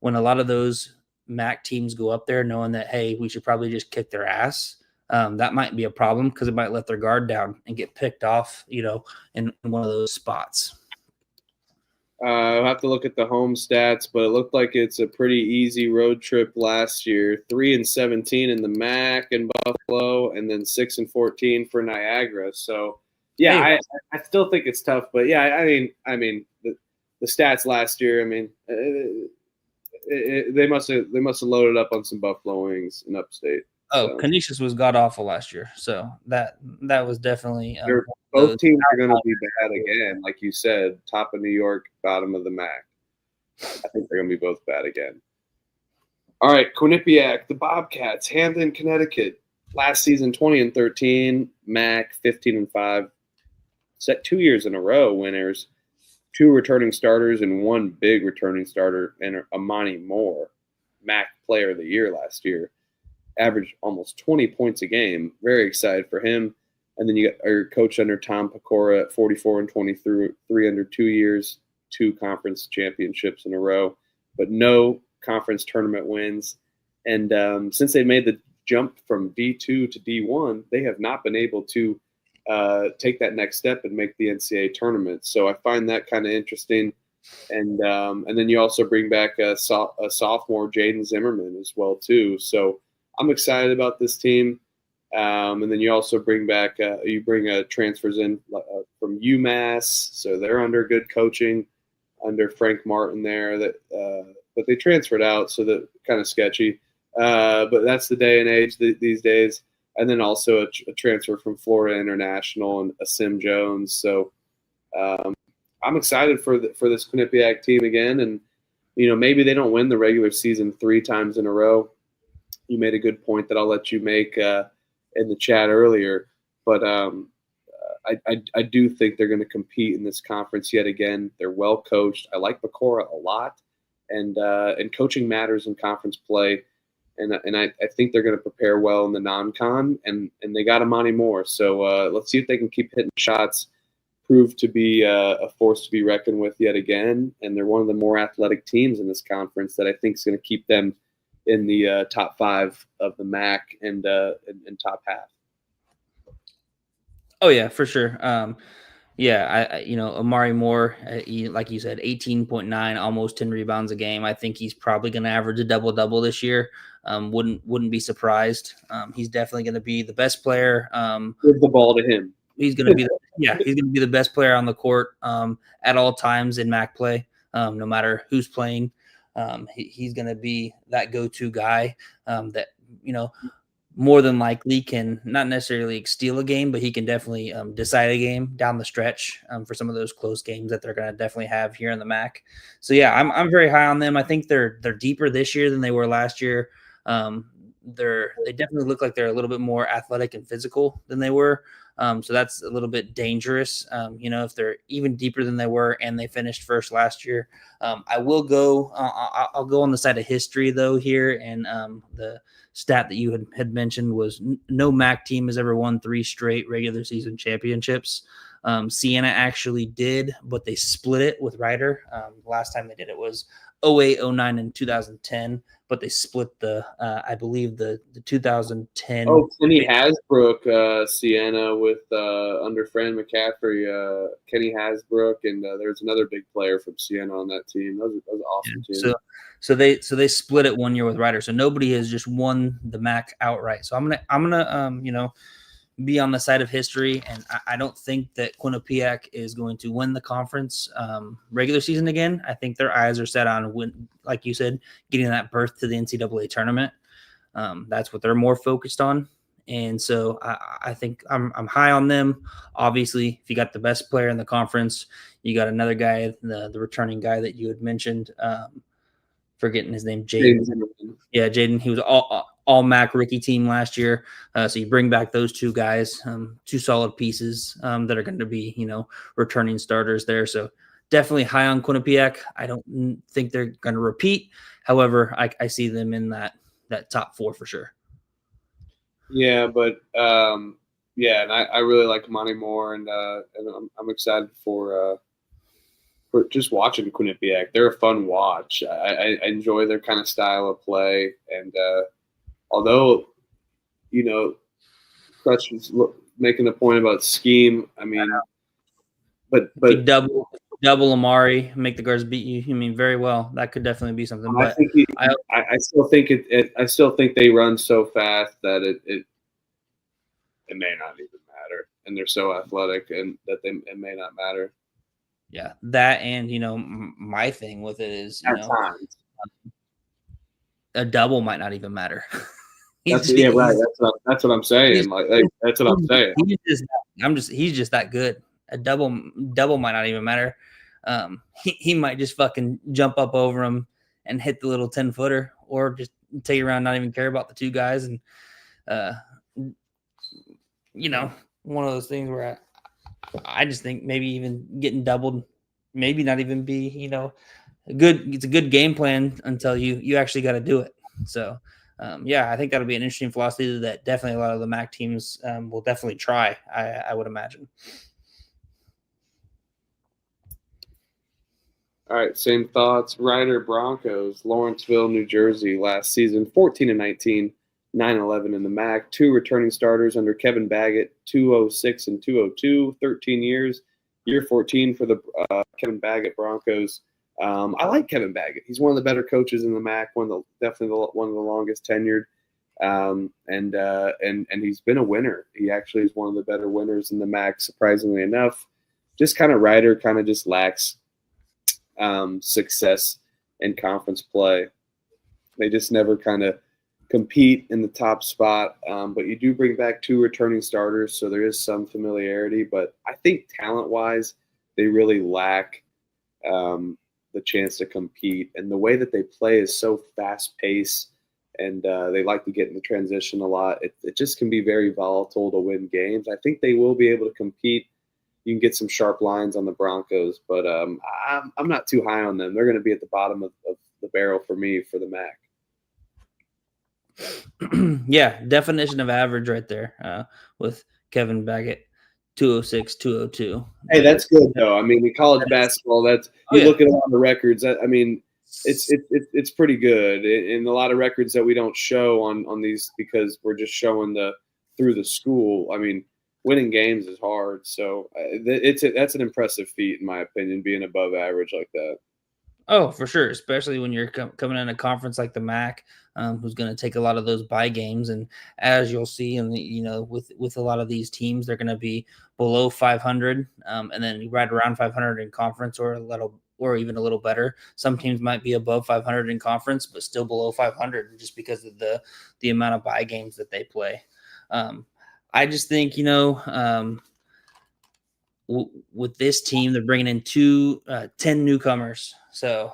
when a lot of those MAAC teams go up there knowing that, hey, we should probably just kick their ass, that might be a problem because it might let their guard down and get picked off, in one of those spots. I'll have to look at the home stats, but it looked like it's a pretty easy road trip last year. 3-17 in the MAAC in Buffalo, and then 6-14 for Niagara. So, yeah, Hey. I still think it's tough, but yeah, I mean the stats last year. I mean, they must have loaded up on some buffalo wings in upstate. Oh, So. Canisius was god awful last year, so that was definitely. Both teams are going to be bad again, like you said. Top of New York, bottom of the MAAC. I think they're going to be both bad again. All right, Quinnipiac, the Bobcats, Hamden, Connecticut. Last season, 20-13, MAAC 15-5. Set 2 years in a row winners. 2 returning starters and 1 big returning starter, and Amani Moore, MAAC Player of the Year last year. Averaged almost 20 points a game. Very excited for him. And then you got our coach under Tom Pecora at 44-23 under 2 years, 2 conference championships in a row, but no conference tournament wins. And since they made the jump from D2 to D1, they have not been able to take that next step and make the NCAA tournament. So I find that kind of interesting. And then you also bring back a sophomore, Jaden Zimmerman, as well too. So I'm excited about this team. And then you also bring back transfers in from UMass, so they're under good coaching under Frank Martin there. But they transferred out, so that kind of sketchy. But that's the day and age these days. And then also a transfer from Florida International and Asim Jones. So I'm excited for this Quinnipiac team again. And maybe they don't win the regular season 3 times in a row. You made a good point that I'll let you make in the chat earlier, but I do think they're going to compete in this conference yet again. They're well coached. I like Pecora a lot, and coaching matters in conference play, and I think they're going to prepare well in the non-con, and they got Amani Moore. So let's see if they can keep hitting shots, prove to be a force to be reckoned with yet again, and they're one of the more athletic teams in this conference that I think is going to keep them in the top 5 of the MAAC and top half. Oh yeah, for sure. Amari Moore, like you said, 18.9, almost 10 rebounds a game. I think he's probably going to average a double-double this year. Wouldn't be surprised. He's definitely going to be the best player. Give the ball to him. He's going to be he's going to be the best player on the court at all times in MAAC play, no matter who's playing. He's going to be that go-to guy that, more than likely can not necessarily steal a game, but he can definitely decide a game down the stretch for some of those close games that they're going to definitely have here in the MAAC. So yeah, I'm very high on them. I think they're deeper this year than they were last year. They definitely look like they're a little bit more athletic and physical than they were. So that's a little bit dangerous, if they're even deeper than they were and they finished first last year. I'll go on the side of history, though, here. And the stat that you had mentioned was no MAAC team has ever won 3 straight regular season championships. Siena actually did, but they split it with Ryder. Last time they did it was 08, 09, and 2010, but they split I believe the 2010. Oh, Kenny Hasbrook, Siena with under Fran McCaffrey, Kenny Hasbrook, and there's another big player from Siena on that team. That was awesome team. So they split it 1 year with Ryder. So nobody has just won the MAAC outright. So I'm gonna be on the side of history, and I don't think that Quinnipiac is going to win the conference regular season again. I think their eyes are set on, like you said, getting that berth to the NCAA tournament. That's what they're more focused on, and so I think I'm high on them. Obviously, if you got the best player in the conference, you got another guy, the returning guy that you had mentioned. Forgetting his name, Jaden. Yeah, Jaden. He was all MAAC rookie team last year. So you bring back those 2 guys, 2 solid pieces that are going to be, returning starters there. So definitely high on Quinnipiac. I don't think they're going to repeat. However, I see them in that top 4 for sure. Yeah, but and I really like Monty Moore, and I'm excited for just watching Quinnipiac. They're a fun watch. I enjoy their kind of style of play, and although making the point about scheme. I mean, but double Amari, make the guards beat you. I mean, very well. That could definitely be something. But I still think I still think they run so fast that it may not even matter, and they're so athletic, and that it may not matter. Yeah, that, and my thing with it is times a double might not even matter. That's what I'm saying. That's what I'm saying. He's just that good. A double might not even matter. He might just fucking jump up over him and hit the little 10-footer, or just take around, not even care about the two guys, and one of those things where I just think maybe even getting doubled, maybe not even be it's a good game plan until you actually got to do it. So I think that'll be an interesting philosophy that definitely a lot of the MAAC teams will definitely try, I would imagine. All right, same thoughts. Ryder Broncos, Lawrenceville, New Jersey, last season, 14-19, 9-11 in the MAAC. 2 returning starters under Kevin Baggett, 206 and 202, 13 years. Year 14 for the Kevin Baggett Broncos. I like Kevin Baggett. He's one of the better coaches in the MAAC, definitely one of the longest tenured, and he's been a winner. He actually is one of the better winners in the MAAC, surprisingly enough. Just kind of Ryder kind of just lacks success in conference play. They just never kind of compete in the top spot, but you do bring back 2 returning starters, so there is some familiarity. But I think talent-wise, they really lack the chance to compete. And the way that they play is so fast-paced, and they like to get in the transition a lot. It just can be very volatile to win games. I think they will be able to compete. You can get some sharp lines on the Broncos, but I'm not too high on them. They're going to be at the bottom of the barrel for me for the MAAC. Yeah, definition of average right there with Kevin Baggett, 206, 202. Hey, that's good though. I mean, in college basketball, look at all the records. I mean, it's pretty good. And a lot of records that we don't show on these because we're just showing through the school. I mean, winning games is hard, so that's an impressive feat in my opinion, being above average like that. Oh, for sure, especially when you're coming in a conference like the MAAC, who's going to take a lot of those bye games, and as you'll see, with a lot of these teams, they're going to be below 500, and then right around 500 in conference, or even a little better. Some teams might be above 500 in conference, but still below 500 just because of the amount of bye games that they play. I just think, with this team, they're bringing in 10 newcomers. So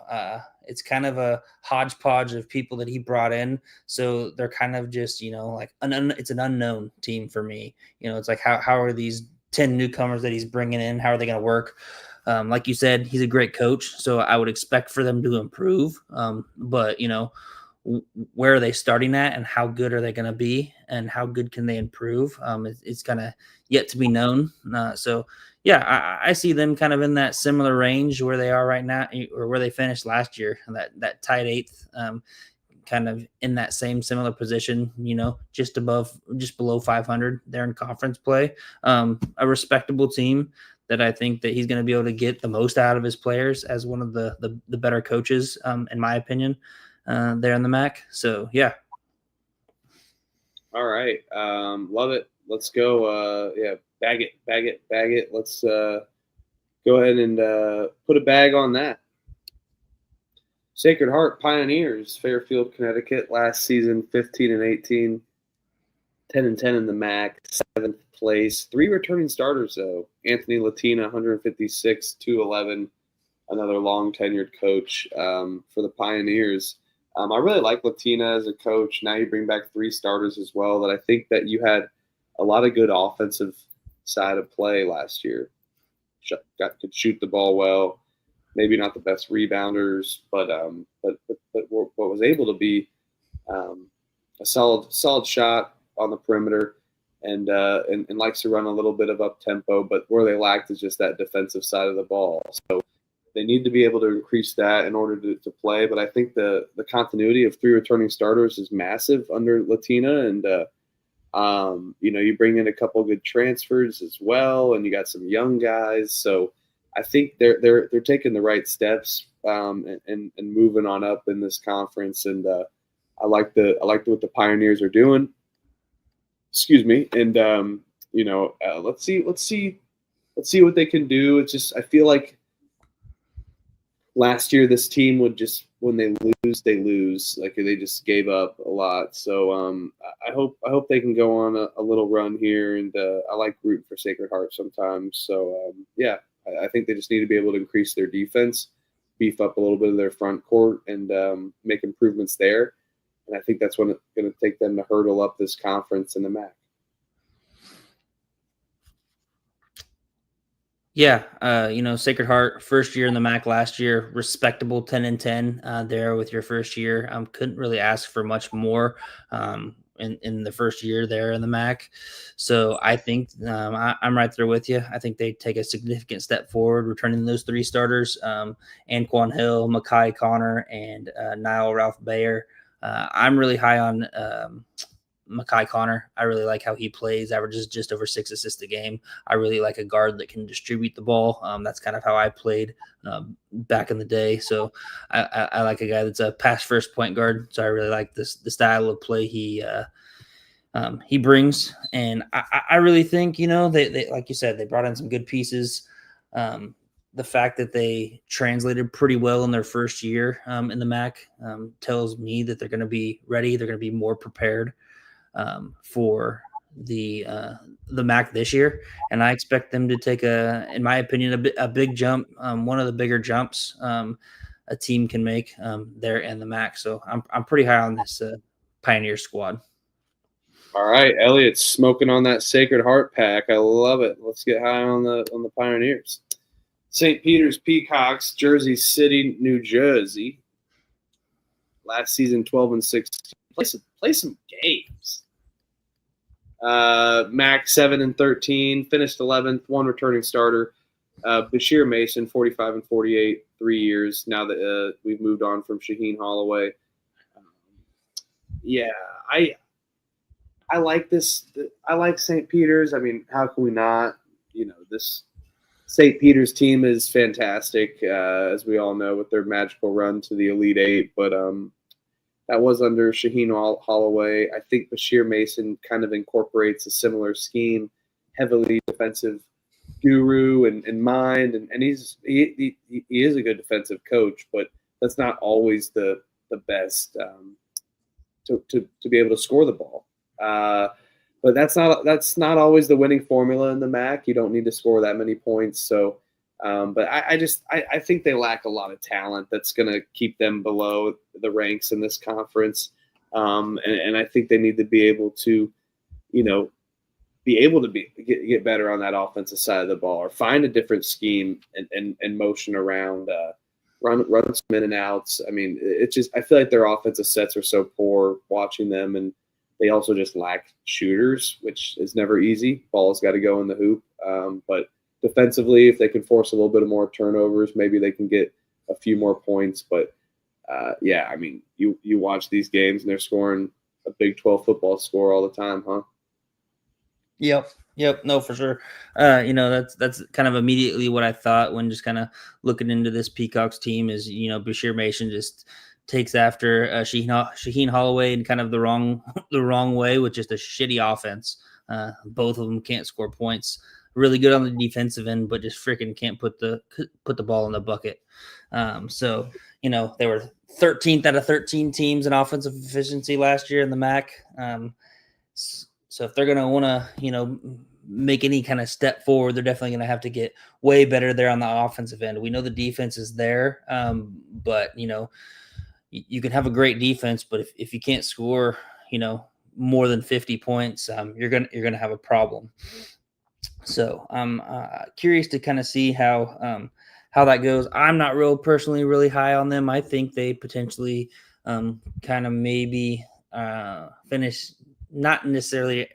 it's kind of a hodgepodge of people that he brought in. So they're kind of just, it's an unknown team for me. It's like, how are these 10 newcomers that he's bringing in? How are they going to work? Like you said, he's a great coach. So I would expect for them to improve. But, where are they starting at, and how good are they going to be, and how good can they improve? It's kind of yet to be known. I see them kind of in that similar range where they are right now, or where they finished last year, that tied 8th, kind of in that same similar position, just below 500 there in conference play. A respectable team that I think that he's going to be able to get the most out of his players as one of the better coaches, in my opinion. There in the MAAC. So, yeah. All right. Love it. Let's go. Bag it. Let's go ahead and put a bag on that. Sacred Heart Pioneers, Fairfield, Connecticut, last season, 15-18, 10-10 in the MAAC, 7th place. 3 returning starters, though. Anthony Latina, 156, 211, another long-tenured coach for the Pioneers. I really like Latina as a coach. Now you bring back 3 starters as well. That I think that you had a lot of good offensive side of play last year. Could shoot the ball well. Maybe not the best rebounders, but was able to be a solid shot on the perimeter, and likes to run a little bit of up tempo. But where they lacked is just that defensive side of the ball. So they need to be able to increase that in order to play. But I think the continuity of 3 returning starters is massive under Latina, and You bring in a couple good transfers as well, and you got some young guys. So I think they're taking the right steps and moving on up in this conference. And I like what the Pioneers are doing. Excuse me. And let's see what they can do. It's just I feel like last year this team would just when they lose. Like they just gave up a lot. So I hope they can go on a little run here. And I like rooting for Sacred Heart sometimes. So I think they just need to be able to increase their defense, beef up a little bit of their front court, and make improvements there. And I think that's when it's going to take them to hurdle up this conference in the MAAC. Yeah, Sacred Heart, first year in the MAAC last year, respectable 10-10 there with your first year. Couldn't really ask for much more in the first year there in the MAAC. So I think I'm right there with you. I think they take a significant step forward, returning those three starters, Anquan Hill, Makai Connor, and Niall Ralph Bayer. I'm really high on Makai Connor. I really like how he plays, averages just over 6 assists a game. I really like a guard that can distribute the ball. That's kind of how I played back in the day. So I like a guy that's a pass first point guard. So I really like the style of play he brings. And I really think, they like you said, they brought in some good pieces. The fact that they translated pretty well in their first year in the MAAC tells me that they're going to be ready. They're going to be more prepared for the MAAC this year, and I expect them to take in my opinion, a big jump, one of the bigger jumps a team can make there in the MAAC. So I'm pretty high on this Pioneer squad. All right, Elliot's smoking on that Sacred Heart pack. I love it. Let's get high on the Pioneers. St. Peter's Peacocks, Jersey City, New Jersey. Last season, 12-16. Play some games. MAAC 7-13, finished 11th, one returning starter. Bashir Mason 45-48, 3 years. Now that we've moved on from Shaheen Holloway. I like this. I like St. Peter's. I mean, how can we not? This St. Peter's team is fantastic, as we all know, with their magical run to the Elite Eight. But that was under Shaheen Holloway. I think Bashir Mason kind of incorporates a similar scheme, heavily defensive guru and mind, and he is a good defensive coach, but that's not always the best to be able to score the ball. But that's not always the winning formula in the MAAC. You don't need to score that many points. So, but I think they lack a lot of talent that's going to keep them below the ranks in this conference. And I think they need to be able to, get better on that offensive side of the ball, or find a different scheme and motion around, run some in and outs. I mean, it's just, I feel like their offensive sets are so poor watching them, and they also just lack shooters, which is never easy. Ball's got to go in the hoop. But defensively, if they can force a little bit of more turnovers, maybe they can get a few more points. But I mean, you watch these games and they're scoring a Big 12 football score all the time, huh? Yep. No, for sure. That's kind of immediately what I thought when just kind of looking into this Peacocks team is, Bashir Mason just takes after Shaheen Holloway in kind of the wrong way, with just a shitty offense. Both of them can't score points. Really good on the defensive end, but just freaking can't put the ball in the bucket. So they were 13th out of 13 teams in offensive efficiency last year in the MAAC. So if they're going to want to, make any kind of step forward, they're definitely going to have to get way better there on the offensive end. We know the defense is there, but you can have a great defense, but if you can't score, more than 50 points, you're gonna have a problem. So I'm curious to kind of see how that goes. I'm not personally really high on them. I think they potentially kind of maybe finish not necessarily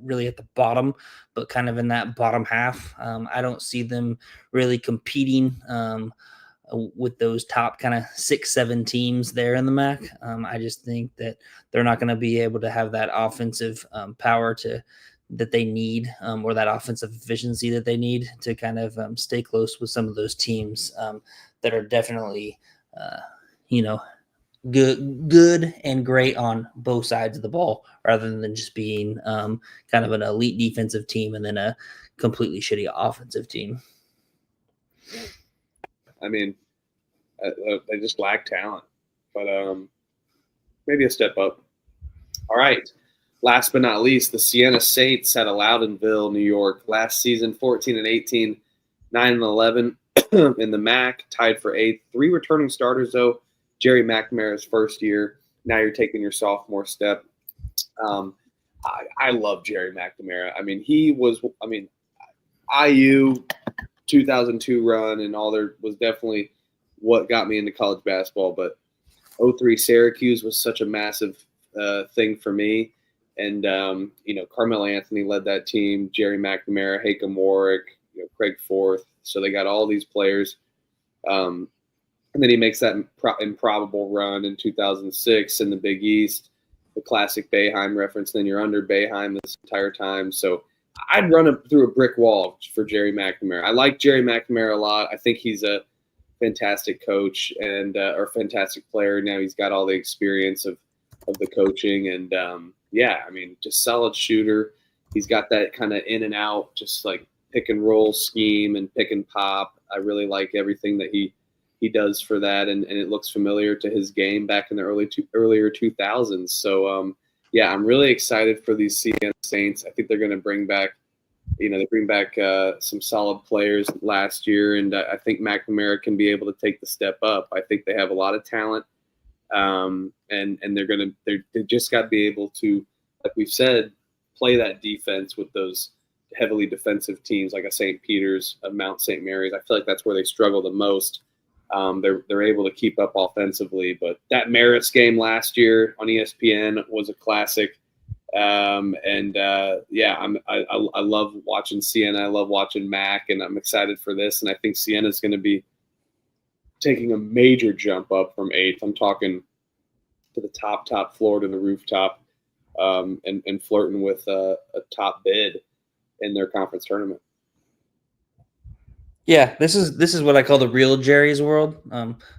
really at the bottom, but kind of in that bottom half. I don't see them really competing with those top kind of 6-7 teams there in the MAC. I just think that they're not going to be able to have that offensive power that they need, or that offensive efficiency that they need to kind of stay close with some of those teams that are definitely, good and great on both sides of the ball, rather than just being kind of an elite defensive team and then a completely shitty offensive team. I mean, they just lack talent, but maybe a step up. All right. Last but not least, the Siena Saints out of Loudonville, New York. Last season, 14-18, 9-11 in the MAAC, tied for 8th. 3 returning starters, though. Jerry McNamara's first year. Now you're taking your sophomore step. I love Jerry McNamara. I mean, IU 2002 run and all there was definitely what got me into college basketball. But 03 Syracuse was such a massive thing for me. And, Carmelo Anthony led that team, Jerry McNamara, Hakem Warwick, Craig Forth. So they got all these players. And then he makes that improbable run in 2006 in the Big East, the classic Boeheim reference. Then you're under Boeheim this entire time. So I'd run through a brick wall for Jerry McNamara. I like Jerry McNamara a lot. I think he's a fantastic coach and or fantastic player. Now he's got all the experience of the coaching and just solid shooter. He's got that kind of in and out, just like pick and roll scheme and pick and pop. I really like everything that he does for that, and it looks familiar to his game back in the earlier 2000s. So I'm really excited for these Siena Saints. I think they're going to bring back, some solid players last year, and I think McNamara can be able to take the step up. I think they have a lot of talent, and they just got to be able to, like we've said, play that defense with those heavily defensive teams like a St. Peter's, a Mount St. Mary's. I feel like that's where they struggle the most. They're able to keep up offensively, but that Marist game last year on ESPN was a classic. I love watching Siena. I love watching MAAC, and I'm excited for this. And I think Siena is going to be taking a major jump up from 8th. I'm talking to the top floor, to the rooftop, and flirting with a top bid in their conference tournament. Yeah, this is what I call the real Jerry's world.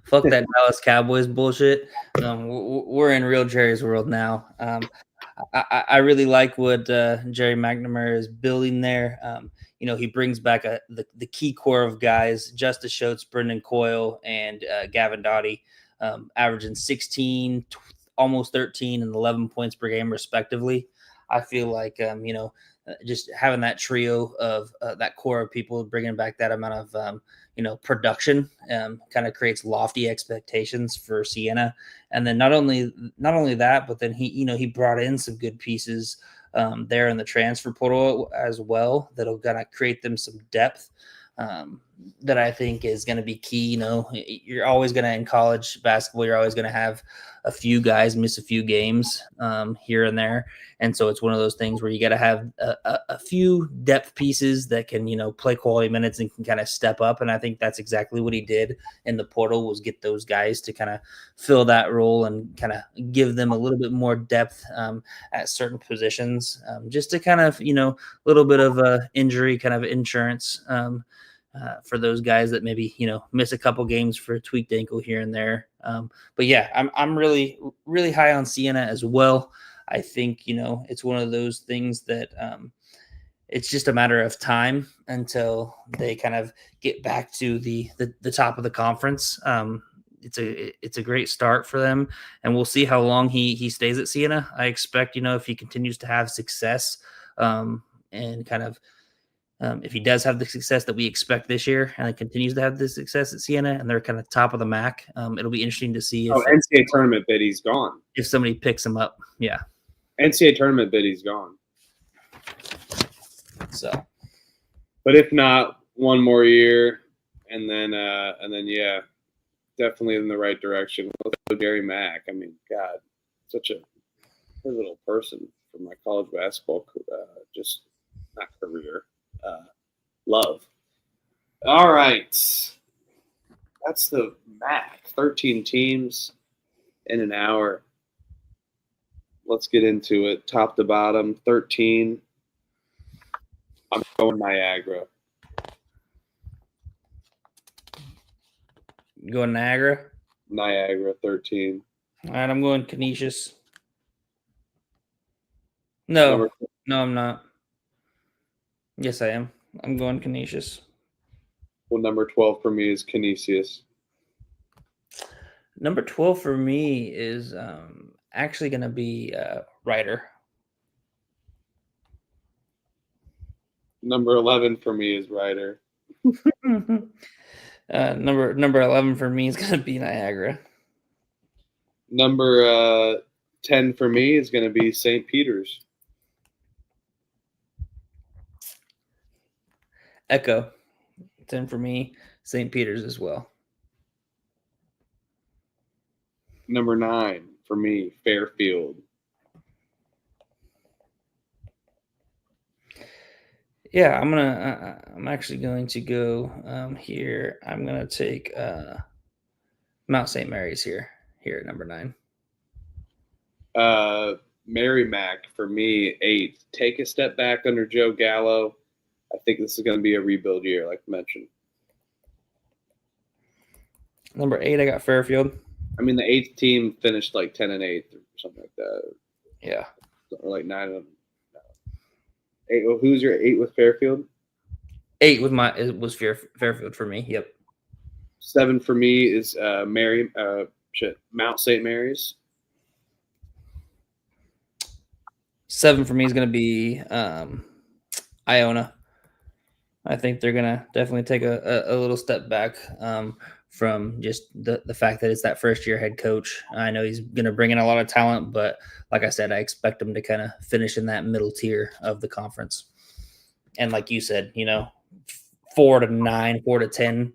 Fuck that Dallas Cowboys bullshit. We're in real Jerry's world now. I really like what Jerry McNamara is building there. He brings back the key core of guys: Justice Schultz, Brendan Coyle, and Gavin Doughty, averaging 16, almost 13, and 11 points per game, respectively. I feel like just having that trio of that core of people, bringing back that amount of production, kind of creates lofty expectations for Siena. And then not only that, but then he brought in some good pieces there in the transfer portal as well that'll kind of create them some depth that I think is going to be key. You're always going to, in college basketball, you're always going to have a few guys miss a few games here and there. And so it's one of those things where you got to have a few depth pieces that can, play quality minutes and can kind of step up. And I think that's exactly what he did in the portal, was get those guys to kind of fill that role and kind of give them a little bit more depth at certain positions, just to kind of, a little bit of injury kind of insurance for those guys that maybe, miss a couple games for a tweaked ankle here and there. But yeah, I'm really, really high on Siena as well. I think, it's one of those things that it's just a matter of time until they kind of get back to the top of the conference. It's a great start for them, and we'll see how long he stays at Siena. I expect, if he continues to have success and kind of, if he does have the success that we expect this year and continues to have the success at Siena and they're kind of top of the MAC, it'll be interesting to see if NCAA tournament bid, he's gone. If somebody picks him up. Yeah. NCAA tournament bid, he's gone. So, but if not, one more year and then yeah, definitely in the right direction. Gary Mack. I mean, God, such a pivotal person for my college basketball, just not career. Love. All right. That's the MAAC. 13 teams in an hour. Let's get into it. Top to bottom, 13. I'm going Niagara. You going Niagara? Niagara, 13. All right, I'm going Canisius. No, I'm not. Yes, I am. I'm going Canisius. Well, number 12 for me is Canisius. Number 12 for me is actually going to be Ryder. Number 11 for me is Ryder. Number 11 for me is going to be Niagara. Number 10 for me is going to be St. Peter's. Echo. 10 for me, St. Peter's as well. Number 9 for me, Fairfield. Yeah, I'm actually going to go here. I'm gonna take Mount St. Mary's here at number 9. Merrimack for me, 8. Take a step back under Joe Gallo. I think this is going to be a rebuild year, like mentioned. Number 8, I got Fairfield. I mean, the 8th team finished like 10-8 or something like that. Yeah, or like 9 of them. 8. Well, who's your 8 with Fairfield? 8 was Fairfield for me. Yep. 7 for me is Mount St. Mary's. 7 for me is going to be Iona. I think they're going to definitely take a little step back from just the fact that it's that first-year head coach. I know he's going to bring in a lot of talent, but like I said, I expect him to kind of finish in that middle tier of the conference. And like you said, 4 to 9, 4 to 10,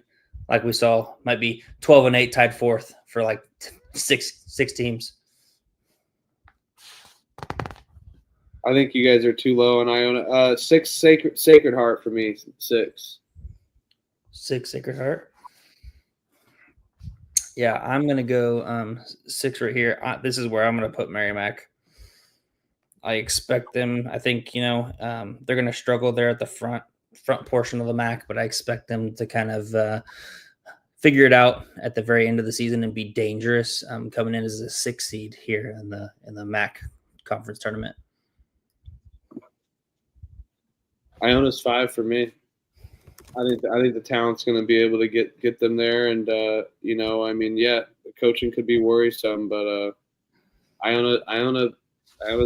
like we saw, might be 12-8 tied fourth for like six teams. I think you guys are too low on Iona. 6 Sacred Heart for me. 6. 6 Sacred Heart. Yeah, I'm gonna go 6 right here. This is where I'm gonna put Merrimack. I expect them. I think they're gonna struggle there at the front portion of the MAC, but I expect them to kind of figure it out at the very end of the season and be dangerous coming in as a 6 seed here in the MAC conference tournament. Iona's 5 for me. I think the talent's going to be able to get them there, and the coaching could be worrisome, but Iona's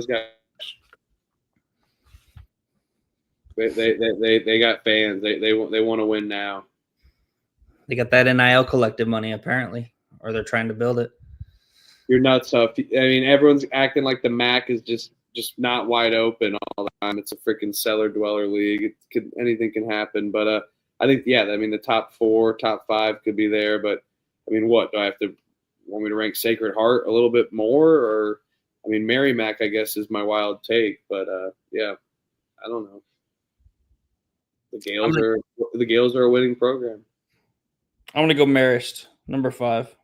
got they got fans. They want to win now. They got that NIL collective money apparently, or they're trying to build it. You're nuts, Huff. I mean, everyone's acting like the MAC is just not wide open all the time. It's a freaking cellar dweller league. Anything can happen. But I think, the top 4, top 5 could be there. But I mean, what do I have to want me to rank Sacred Heart a little bit more? Or Merrimack, I guess, is my wild take. But I don't know. The Gales are a winning program. I'm gonna go Marist, number 5.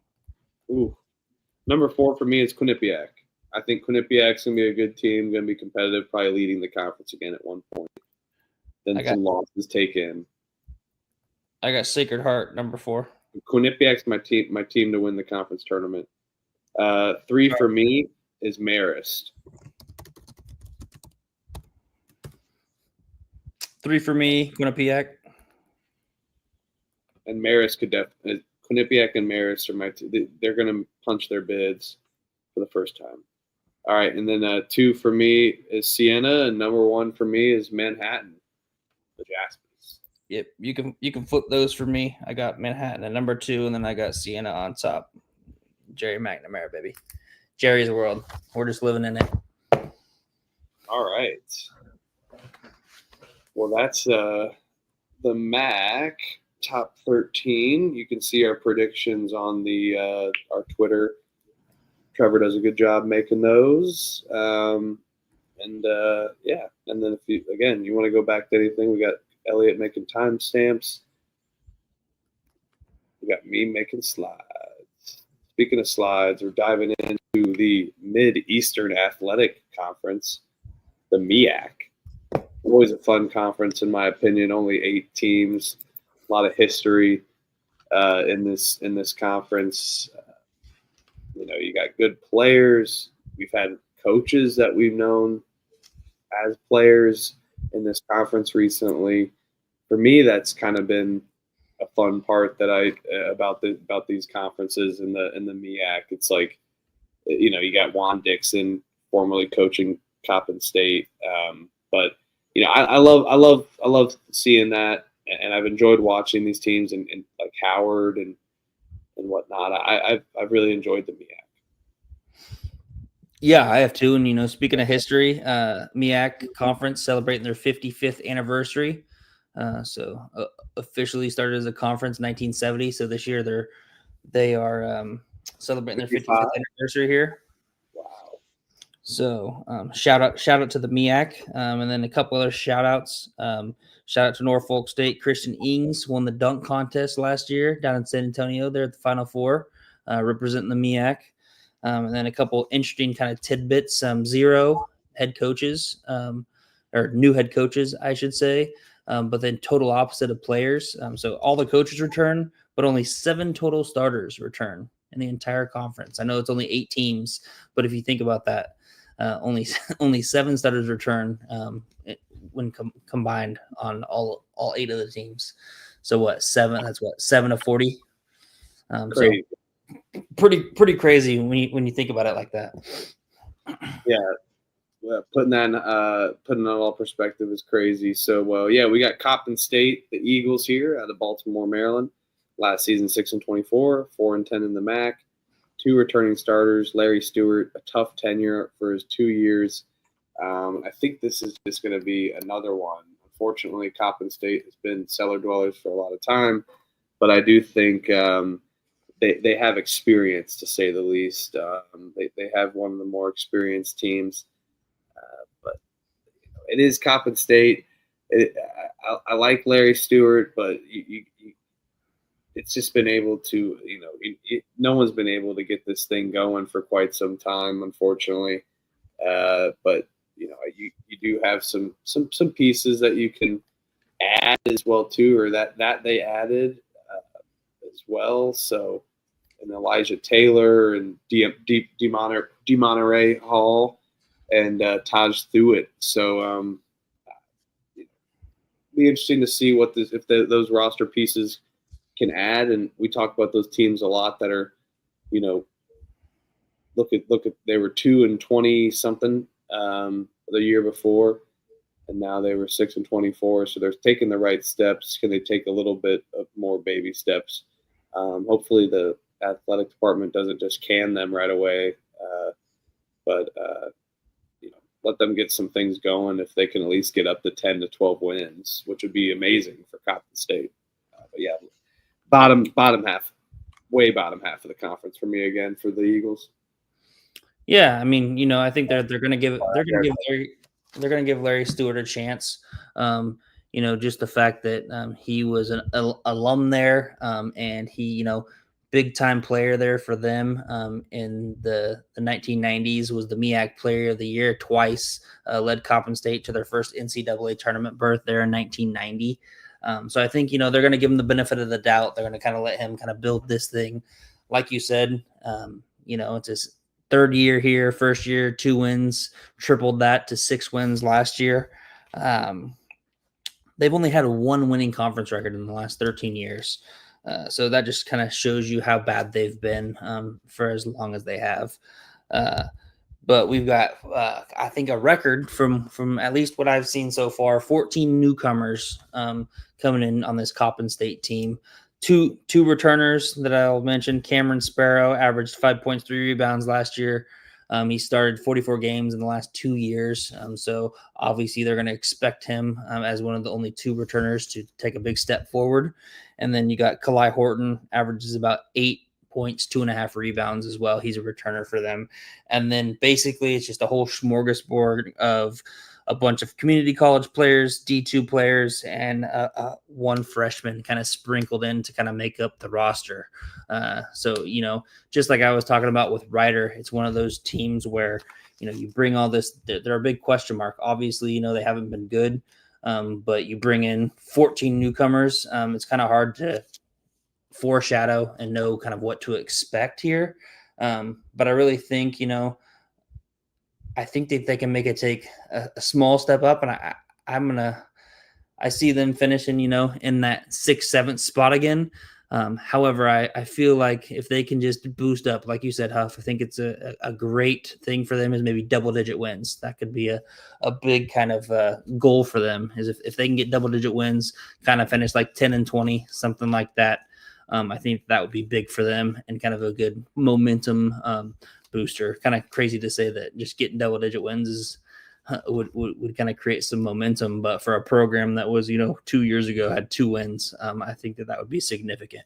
Ooh, number 4 for me is Quinnipiac. I think Quinnipiac's going to be a good team, going to be competitive, probably leading the conference again at one point. Then some losses take in. I got Sacred Heart, number 4. Quinnipiac's my team to win the conference tournament. 3 for me is Marist. 3 for me, Quinnipiac. And Marist could definitely – Quinnipiac and Marist are my – they're going to punch their bids for the first time. All right, and then 2 for me is Siena, and number 1 for me is Manhattan, the Jaspies. Yep, you can flip those for me. I got Manhattan at number 2, and then I got Siena on top. Jerry McNamara, baby. Jerry's world. We're just living in it. All right. Well, that's the MAAC top 13. You can see our predictions on the our Twitter. Trevor does a good job making those. And then if you want to go back to anything, we got Elliot making timestamps. We got me making slides. Speaking of slides, we're diving into the Mid-Eastern Athletic Conference, the MEAC. Always a fun conference, in my opinion. Only 8 teams, a lot of history in this conference. You got good players. We've had coaches that we've known as players in this conference recently. For me, that's kind of been a fun part that about these conferences in the MEAC. It's like, you got Juan Dixon formerly coaching Coppin State, but I love seeing that, and I've enjoyed watching these teams and like Howard and whatnot. I've really enjoyed the MEAC. Yeah, I have too. And speaking of history, MEAC conference celebrating their 55th anniversary. So officially started as a conference in 1970. So this year they are celebrating their 55th anniversary here. Wow. So shout out to the MEAC, and then a couple other shout outs. Shout out to Norfolk State. Christian Ings won the dunk contest last year down in San Antonio. They're at the Final Four, representing the MEAC. And then a couple interesting kind of tidbits. 0 head coaches, or new head coaches, I should say. But then total opposite of players. So all the coaches return, but only 7 total starters return in the entire conference. I know it's only 8 teams, but if you think about that, only 7 starters return when combined on all 8 of the teams. So what, 7? That's what, 7 of 40. So pretty crazy when you think about it like that. Yeah. Putting that in all perspective is crazy. So, we got Coppin State, the Eagles here out of Baltimore, Maryland. Last season, 6-24, 4-10 in the MAAC. 2 returning starters. Larry Stewart, a tough tenure for his 2 years. I think this is just going to be another one. Unfortunately, Coppin State has been cellar dwellers for a lot of time, but I do think they have experience, to say the least. They have one of the more experienced teams. But it is Coppin State. I like Larry Stewart, but it's just been able to, no one's been able to get this thing going for quite some time, unfortunately. But you do have some pieces that you can add as well too, or that they added as well. So, and Elijah Taylor and DeMonterey Hall and Taj Thuit. So be interesting to see what those roster pieces can add. And we talk about those teams a lot that are, look at they were 2-20 something the year before, and now they were 6-24. So they're taking the right steps. Can they take a little bit of more baby steps? Hopefully the athletic department doesn't just can them right away, but let them get some things going if they can at least get up to 10 to 12 wins, which would be amazing for Coppin State. But yeah, bottom half, way bottom half of the conference for me again for the Eagles. Yeah, I mean, I think they're going to give Larry Stewart a chance. Just the fact that he was an alum there, and he, big time player there for them in the 1990s, was the MEAC Player of the Year twice, led Coppin State to their first NCAA tournament berth there in 1990. So I think, they're going to give him the benefit of the doubt. They're going to kind of let him kind of build this thing. Like you said, it's his 3rd year here, 1st year, 2 wins, tripled that to 6 wins last year. They've only had 1 winning conference record in the last 13 years. So that just kind of shows you how bad they've been for as long as they have. But we've got, I think, a record from at least what I've seen so far, 14 newcomers coming in on this Coppin State team. Two returners that I'll mention. Cameron Sparrow averaged 5.3 rebounds last year. He started 44 games in the last 2 years. So obviously they're going to expect him as one of the only 2 returners to take a big step forward. And then you got Kalai Horton, averages about 8 points, 2.5 rebounds as well. He's a returner for them. And then basically it's just a whole smorgasbord of a bunch of community college players, D2 players, and one freshman kind of sprinkled in to kind of make up the roster. So, just like I was talking about with Ryder, it's one of those teams where, you bring all this, they're a big question mark. Obviously, they haven't been good, but you bring in 14 newcomers. It's kind of hard to foreshadow and know kind of what to expect here. But I really think, I think that they can make it take a small step up, and I see them finishing, in that 6th, 7th spot again. However, I feel like if they can just boost up, like you said, Huff, I think it's a great thing for them is maybe double-digit wins. That could be a big kind of goal for them is if they can get double-digit wins, kind of finish like 10-20, something like that. I think that would be big for them and kind of a good momentum booster. Kind of crazy to say that just getting double-digit wins is would kind of create some momentum, but for a program that was 2 years ago had 2 wins, I think that would be significant.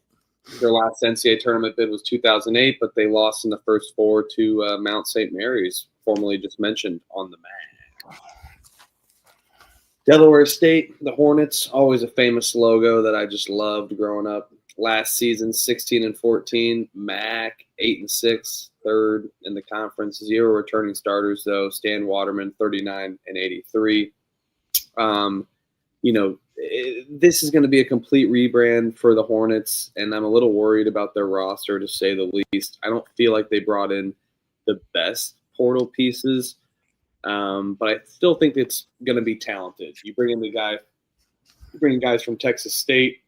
Their last NCAA tournament bid was 2008, but they lost in the first 4 to Mount St. Mary's, formerly just mentioned on the MAAC. Delaware State, the Hornets, always a famous logo that I just loved growing up. Last season, 16-14, MAAC 8-6, third in the conference. 0 returning starters though. Stan Waterman 39-83. This is going to be a complete rebrand for the Hornets, and I'm a little worried about their roster to say the least. I don't feel like they brought in the best portal pieces, but I still think it's going to be talented. You bring in guys from Texas State.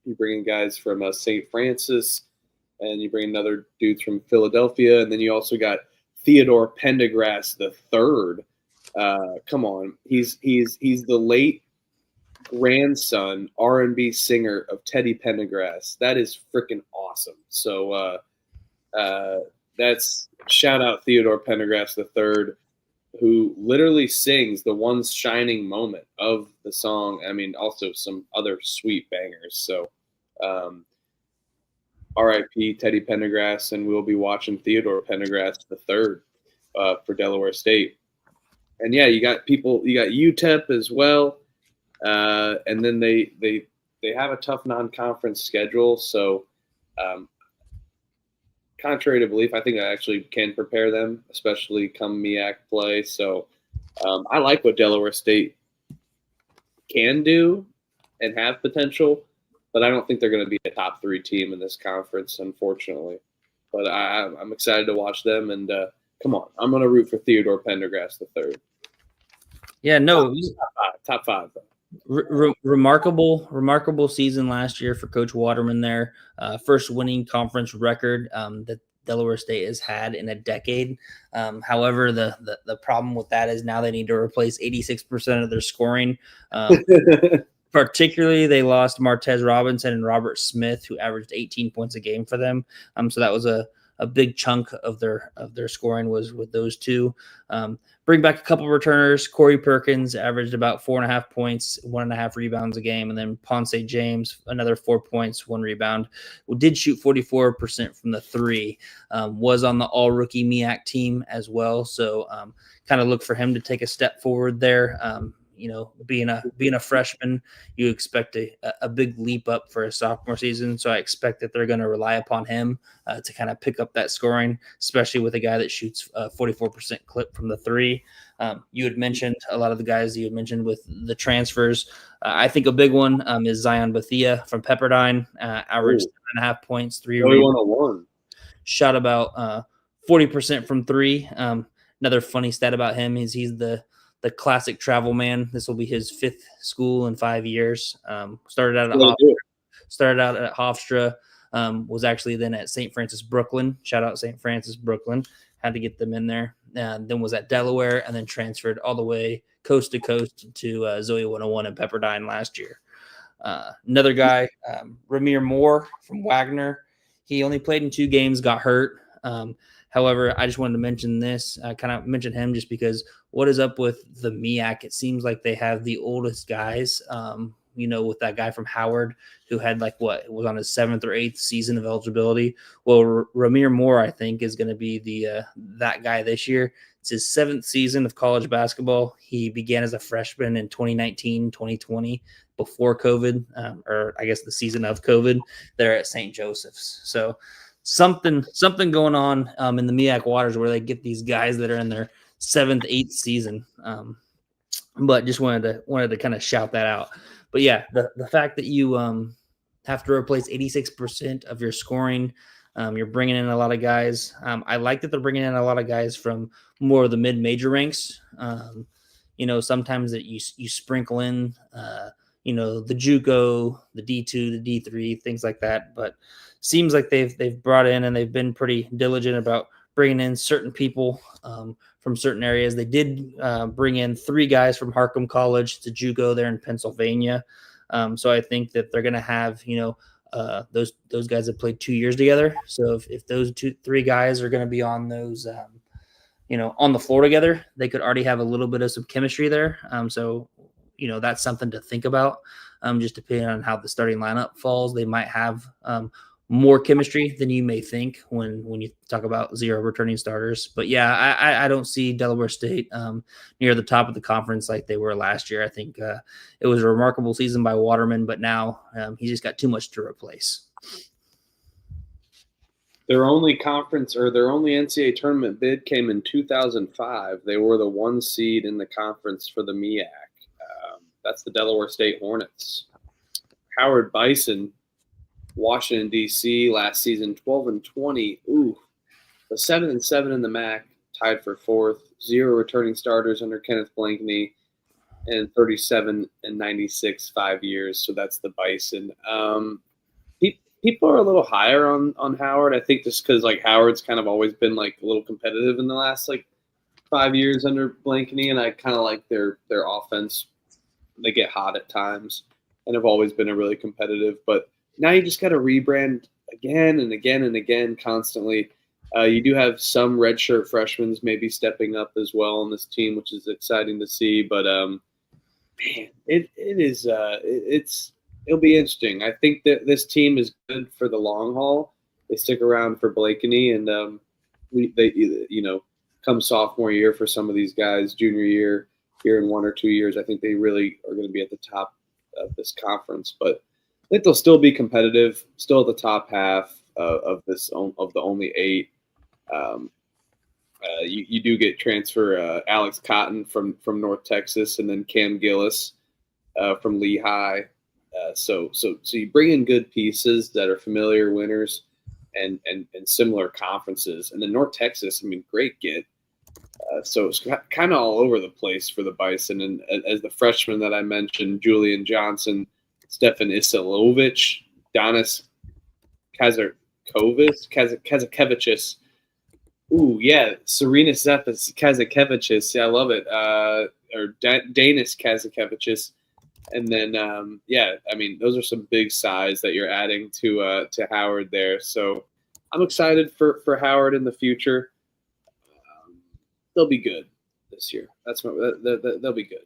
You bring in guys from St. Francis, and you bring another dudes from Philadelphia, and then you also got Theodore Pendergrass the third. Come on, he's the late grandson R&B singer of Teddy Pendergrass. That is freaking awesome. So that's shout out Theodore Pendergrass the third, who literally sings the one shining moment of the song. I mean, also some other sweet bangers. So R.I.P. Teddy Pendergrass, and we'll be watching Theodore Pendergrass the third for Delaware State. And yeah, you got UTEP as well, and then they have a tough non-conference schedule. So, contrary to belief, I think I actually can prepare them, especially come MEAC play. So, I like what Delaware State can do and have potential, but I don't think they're going to be a top 3 team in this conference, unfortunately. But I'm excited to watch them, and come on, I'm going to root for Theodore Pendergrass the third. Yeah, no, top five. Remarkable season last year for Coach Waterman there. First winning conference record that Delaware State has had in a decade. However, the problem with that is now they need to replace 86% of their scoring. Particularly, they lost Martez Robinson and Robert Smith, who averaged 18 points a game for them. So that was a big chunk of their scoring was with those two. Bring back a couple of returners. Corey Perkins averaged about 4.5 points, 1.5 rebounds a game, and then Ponce James another 4 points, 1 rebound. Did shoot 44% from the 3. Was on the All Rookie MEAC team as well. So kind of look for him to take a step forward there. Being a freshman, you expect a big leap up for a sophomore season. So I expect that they're going to rely upon him to kind of pick up that scoring, especially with a guy that shoots 44% clip from the 3. You had mentioned a lot of the guys you had mentioned with the transfers. I think a big one is Zion Bethia from Pepperdine, averaged 7.5 points, 3 101. Shot about 40% from 3. Another funny stat about him is he's the classic travel man. This will be his 5th school in 5 years. Started out at Hofstra, was actually then at St. Francis Brooklyn. Shout out St. Francis Brooklyn. Had to get them in there. Then was at Delaware and then transferred all the way coast to coast to Zoe 101 in Pepperdine last year. Another guy, Ramir Moore from Wagner. He only played in 2 games, got hurt. However, I just wanted to mention this. I kind of mentioned him just because what is up with the MEAC? It seems like they have the oldest guys, with that guy from Howard who had was on his 7th or 8th season of eligibility. Well, Ramir Moore, I think, is going to be that guy this year. It's his 7th season of college basketball. He began as a freshman in 2019, 2020, before COVID, or I guess the season of COVID, there at St. Joseph's. So something going on in the MEAC waters where they get these guys that are in their 7th, 8th season. But just wanted to kind of shout that out. But yeah, the fact that you have to replace 86% of your scoring, you're bringing in a lot of guys. I like that they're bringing in a lot of guys from more of the mid-major ranks. Sometimes that you sprinkle in, the JUCO, the D2, the D3, things like that. But seems like they've brought in and they've been pretty diligent about bringing in certain people from certain areas. They did bring in 3 guys from Harcum College to JUCO there in Pennsylvania. So I think that they're going to have, those guys have played 2 years together. So if those 3 guys are going to be on those, on the floor together, they could already have a little bit of some chemistry there. So that's something to think about. Just depending on how the starting lineup falls, they might have more chemistry than you may think when you talk about 0 returning starters. But yeah, I don't see Delaware State near the top of the conference like they were last year. I think it was a remarkable season by Waterman, but now he's just got too much to replace. Their only conference or their only NCAA tournament bid came in 2005. They were the 1 seed in the conference for the MEAC. That's the Delaware State Hornets. Howard Bison, Washington, D.C. last season, 12-20. Ooh, the 7-7 in the MAAC, tied for 4th. 0 returning starters under Kenneth Blankney, and 37-96 5 years. So that's the Bison. People are a little higher on Howard. I think just because Howard's kind of always been a little competitive in the last 5 years under Blankney, and I kind of like their offense. They get hot at times and have always been a really competitive, but now you just got to rebrand again and again and again constantly. You do have some redshirt freshmen maybe stepping up as well on this team, which is exciting to see. But man, it'll be interesting. I think that this team is good for the long haul. They stick around for Blakeney, and come sophomore year for some of these guys, junior year here in 1 or 2 years, I think they really are going to be at the top of this conference. But I think they'll still be competitive, still at the top half of the only 8. You do get transfer Alex Cotton from North Texas, and then Cam Gillis from Lehigh. So you bring in good pieces that are familiar winners and similar conferences. And then North Texas, great get. So it's kind of all over the place for the Bison. And as the freshman that I mentioned, Julian Johnson, Stefan Isilovich, Donis Kazakevicius. Ooh, yeah, Serena Zephas Kazakevicius. Yeah, I love it. Or Danis Kazakevicius. And then, those are some big size that you're adding to Howard there. So I'm excited for Howard in the future. They'll be good this year. They'll be good.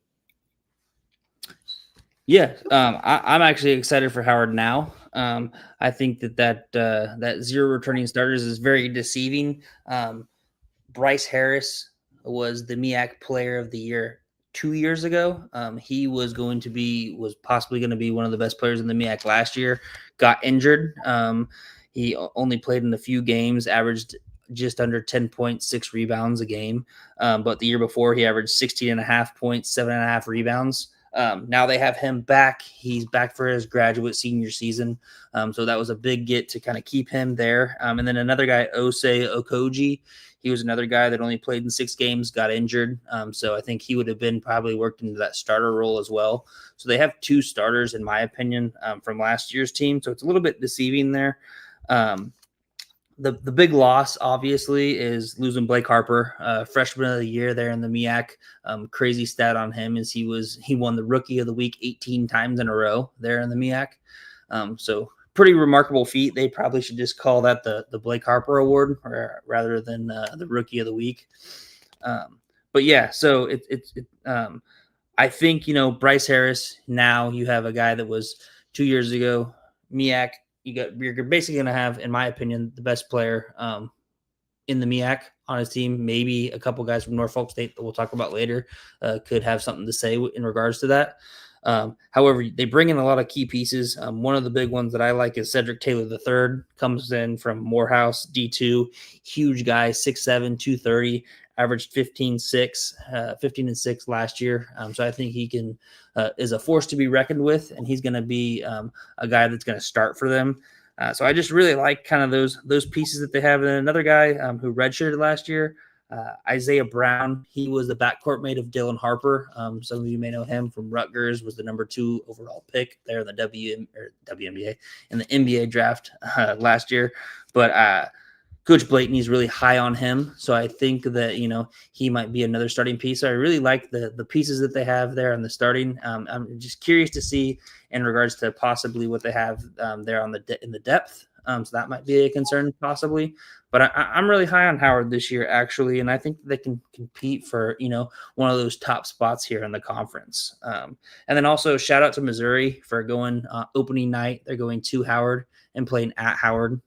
Yeah, I'm actually excited for Howard now. I think that 0 returning starters is very deceiving. Bryce Harris was the MEAC Player of the Year 2 years ago. He was possibly going to be one of the best players in the MEAC last year. Got injured. He only played in a few games, averaged just under 10.6 rebounds a game. But the year before, he averaged 16.5 points, 7.5 rebounds. Now they have him back. He's back for his graduate senior season. So that was a big get to kind of keep him there. And then another guy, Osei Okoji, he was another guy that only played in 6 games, got injured. So I think he would have been probably worked into that starter role as well. So they have 2 starters, in my opinion, from last year's team. So it's a little bit deceiving there. The big loss, obviously, is losing Blake Harper, freshman of the year there in the MEAC. Crazy stat on him is he won the Rookie of the Week 18 times in a row there in the MEAC. So pretty remarkable feat. They probably should just call that the Blake Harper Award rather than the Rookie of the Week. But yeah, so I think Bryce Harris. Now you have a guy that was 2 years ago MEAC. You're basically going to have, in my opinion, the best player in the MEAC on his team. Maybe a couple guys from Norfolk State that we'll talk about later could have something to say in regards to that. However, they bring in a lot of key pieces. One of the big ones that I like is Cedric Taylor III, comes in from Morehouse, D2, huge guy, 6'7", 230, averaged 15-6 last year. So I think he can is a force to be reckoned with, and he's going to be a guy that's going to start for them. So I just really like kind of those pieces that they have. And then another guy who redshirted last year, Isaiah Brown. He was the backcourt mate of Dylan Harper. Some of you may know him from Rutgers, was the number 2 overall pick there in the WNBA in the NBA draft last year. But Coach Blakeney's really high on him. So I think that, he might be another starting piece. So I really like the pieces that they have there on the starting. I'm just curious to see in regards to possibly what they have there in the depth. So that might be a concern possibly. But I'm really high on Howard this year, actually, and I think they can compete for, one of those top spots here in the conference. And then also shout out to Missouri for going opening night. They're going to Howard and playing at Howard.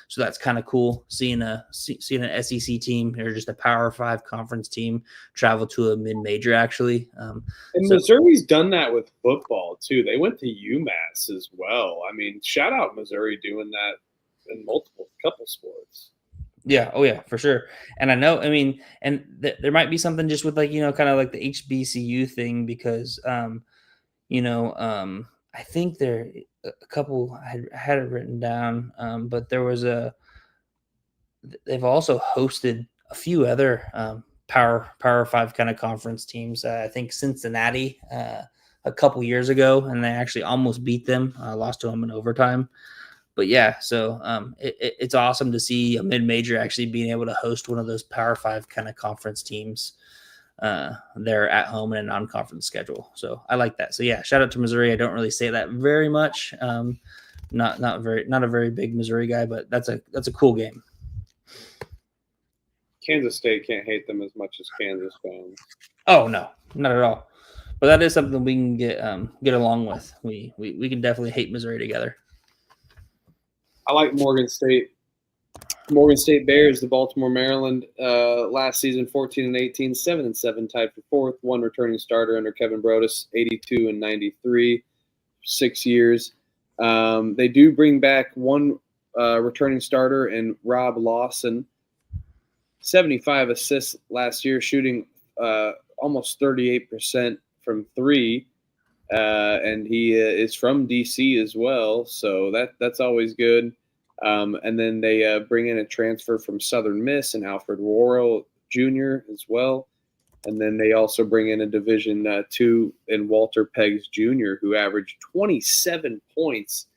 So that's kind of cool seeing an SEC team or just a Power 5 conference team travel to a mid-major, actually. And Missouri's done that with football, too. They went to UMass as well. I mean, shout out Missouri doing that in couple sports. Yeah. Oh yeah, for sure. And I know, there might be something just with kind of like the HBCU thing because, I think there a couple, I had it written down, but they've also hosted a few other Power 5 kind of conference teams. I think Cincinnati a couple years ago, and they actually almost beat them, lost to them in overtime. But yeah, so it's awesome to see a mid-major actually being able to host one of those Power 5 kind of conference teams there at home in a non-conference schedule. So I like that. So yeah, shout out to Missouri. I don't really say that very much. Not a very big Missouri guy, but that's a cool game. Kansas State can't hate them as much as Kansas fans. Oh no, not at all. But that is something we can get along with. We can definitely hate Missouri together. I like Morgan State. Morgan State Bears, the Baltimore, Maryland, last season 14-18, 7-7, tied for 4th. One returning starter under Kevin Brodus, 82 and 93, 6 years. They do bring back one returning starter in Rob Lawson, 75 assists last year, shooting almost 38% from 3. And he is from DC as well, so that's always good. And then they bring in a transfer from Southern Miss and Alfred Worrell Jr. as well. And then they also bring in a Division II in Walter Peggs Jr., who averaged 27 points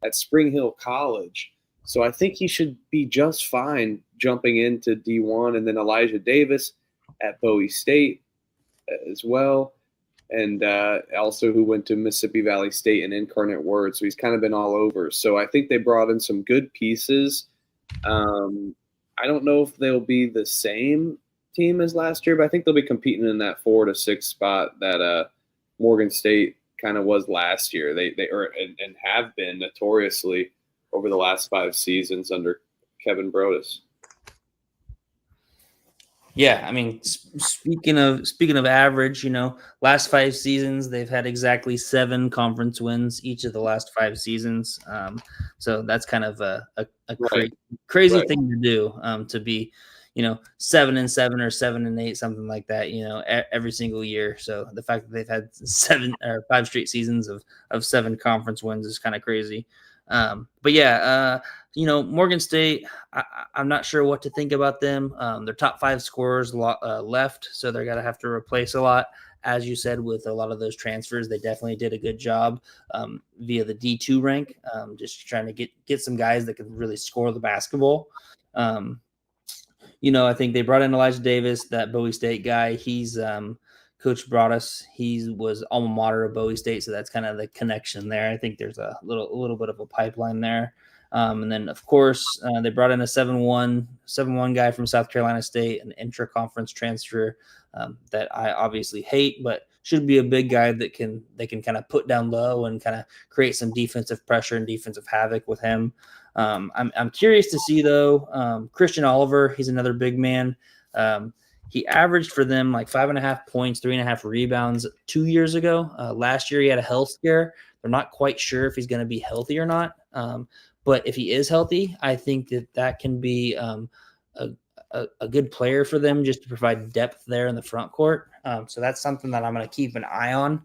at Spring Hill College. So I think he should be just fine jumping into D1. And then Elijah Davis at Bowie State as well. And also who went to Mississippi Valley State and Incarnate Word. So he's kind of been all over. So I think they brought in some good pieces. I don't know if they'll be the same team as last year, but I think they'll be competing in that 4 to 6 spot that Morgan State kind of was last year. They and have been notoriously over the last 5 seasons under Kevin Brodus. Yeah, I mean, speaking of average, last 5 seasons they've had exactly 7 conference wins each of the last 5 seasons. So that's kind of a crazy thing to do, to be, 7-7 or 7-8, something like that, every single year. So the fact that they've had 7 or 5 straight seasons of 7 conference wins is kind of crazy. But yeah, Morgan State, I'm not sure what to think about them. Their top 5 scorers left, so they're going to have to replace a lot. As you said, with a lot of those transfers, they definitely did a good job via the D2 rank, just trying to get some guys that can really score the basketball. I think they brought in Elijah Davis, that Bowie State guy. He's Coach brought us. He was alma mater of Bowie State, so that's kind of the connection there. I think there's a little bit of a pipeline there. And then, of course, they brought in a 7-1 guy from South Carolina State, an intra-conference transfer that I obviously hate, but should be a big guy that can kind of put down low and kind of create some defensive pressure and defensive havoc with him. I'm curious to see though. Christian Oliver, he's another big man. He averaged for them like 5.5 points, 3.5 rebounds 2 years ago. Last year he had a health scare. They're not quite sure if he's going to be healthy or not. But if he is healthy, I think that can be a good player for them just to provide depth there in the front court. So that's something that I'm going to keep an eye on.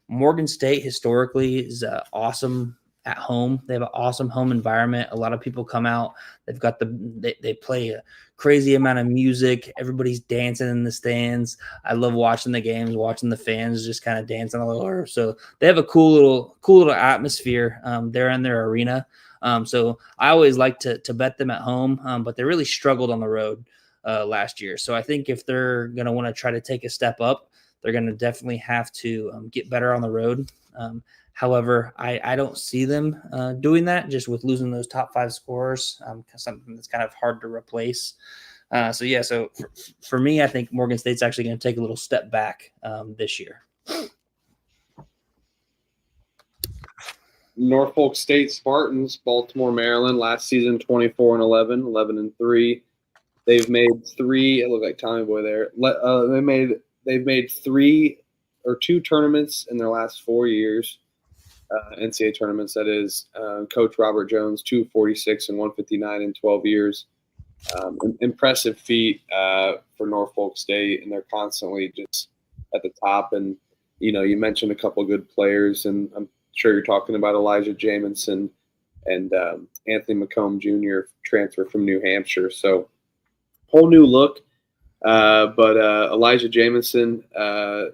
Morgan State historically is awesome at home. They have an awesome home environment. A lot of people come out. They've got they play a crazy amount of music. Everybody's dancing in the stands. I love watching the games, watching the fans just kind of dancing all over. So they have a cool little atmosphere there in their arena. So I always like to bet them at home, but they really struggled on the road last year. So I think if they're going to want to try to take a step up, they're going to definitely have to get better on the road. However, I don't see them doing that just with losing those top 5 scorers, something that's kind of hard to replace. So for me, I think Morgan State's actually going to take a little step back this year. Norfolk State Spartans, Baltimore, Maryland, last season 24-11, 11-3. They've made 3. It looked like Tommy Boy there. They've made 3 or 2 tournaments in their last 4 years, NCAA tournaments. That is, Coach Robert Jones, 246 and 159 in 12 years. Impressive feat for Norfolk State, and they're constantly just at the top. And you mentioned a couple of good players, and I'm sure you're talking about Elijah Jamison and Anthony McComb Jr. transfer from New Hampshire. So whole new look. But Elijah Jamison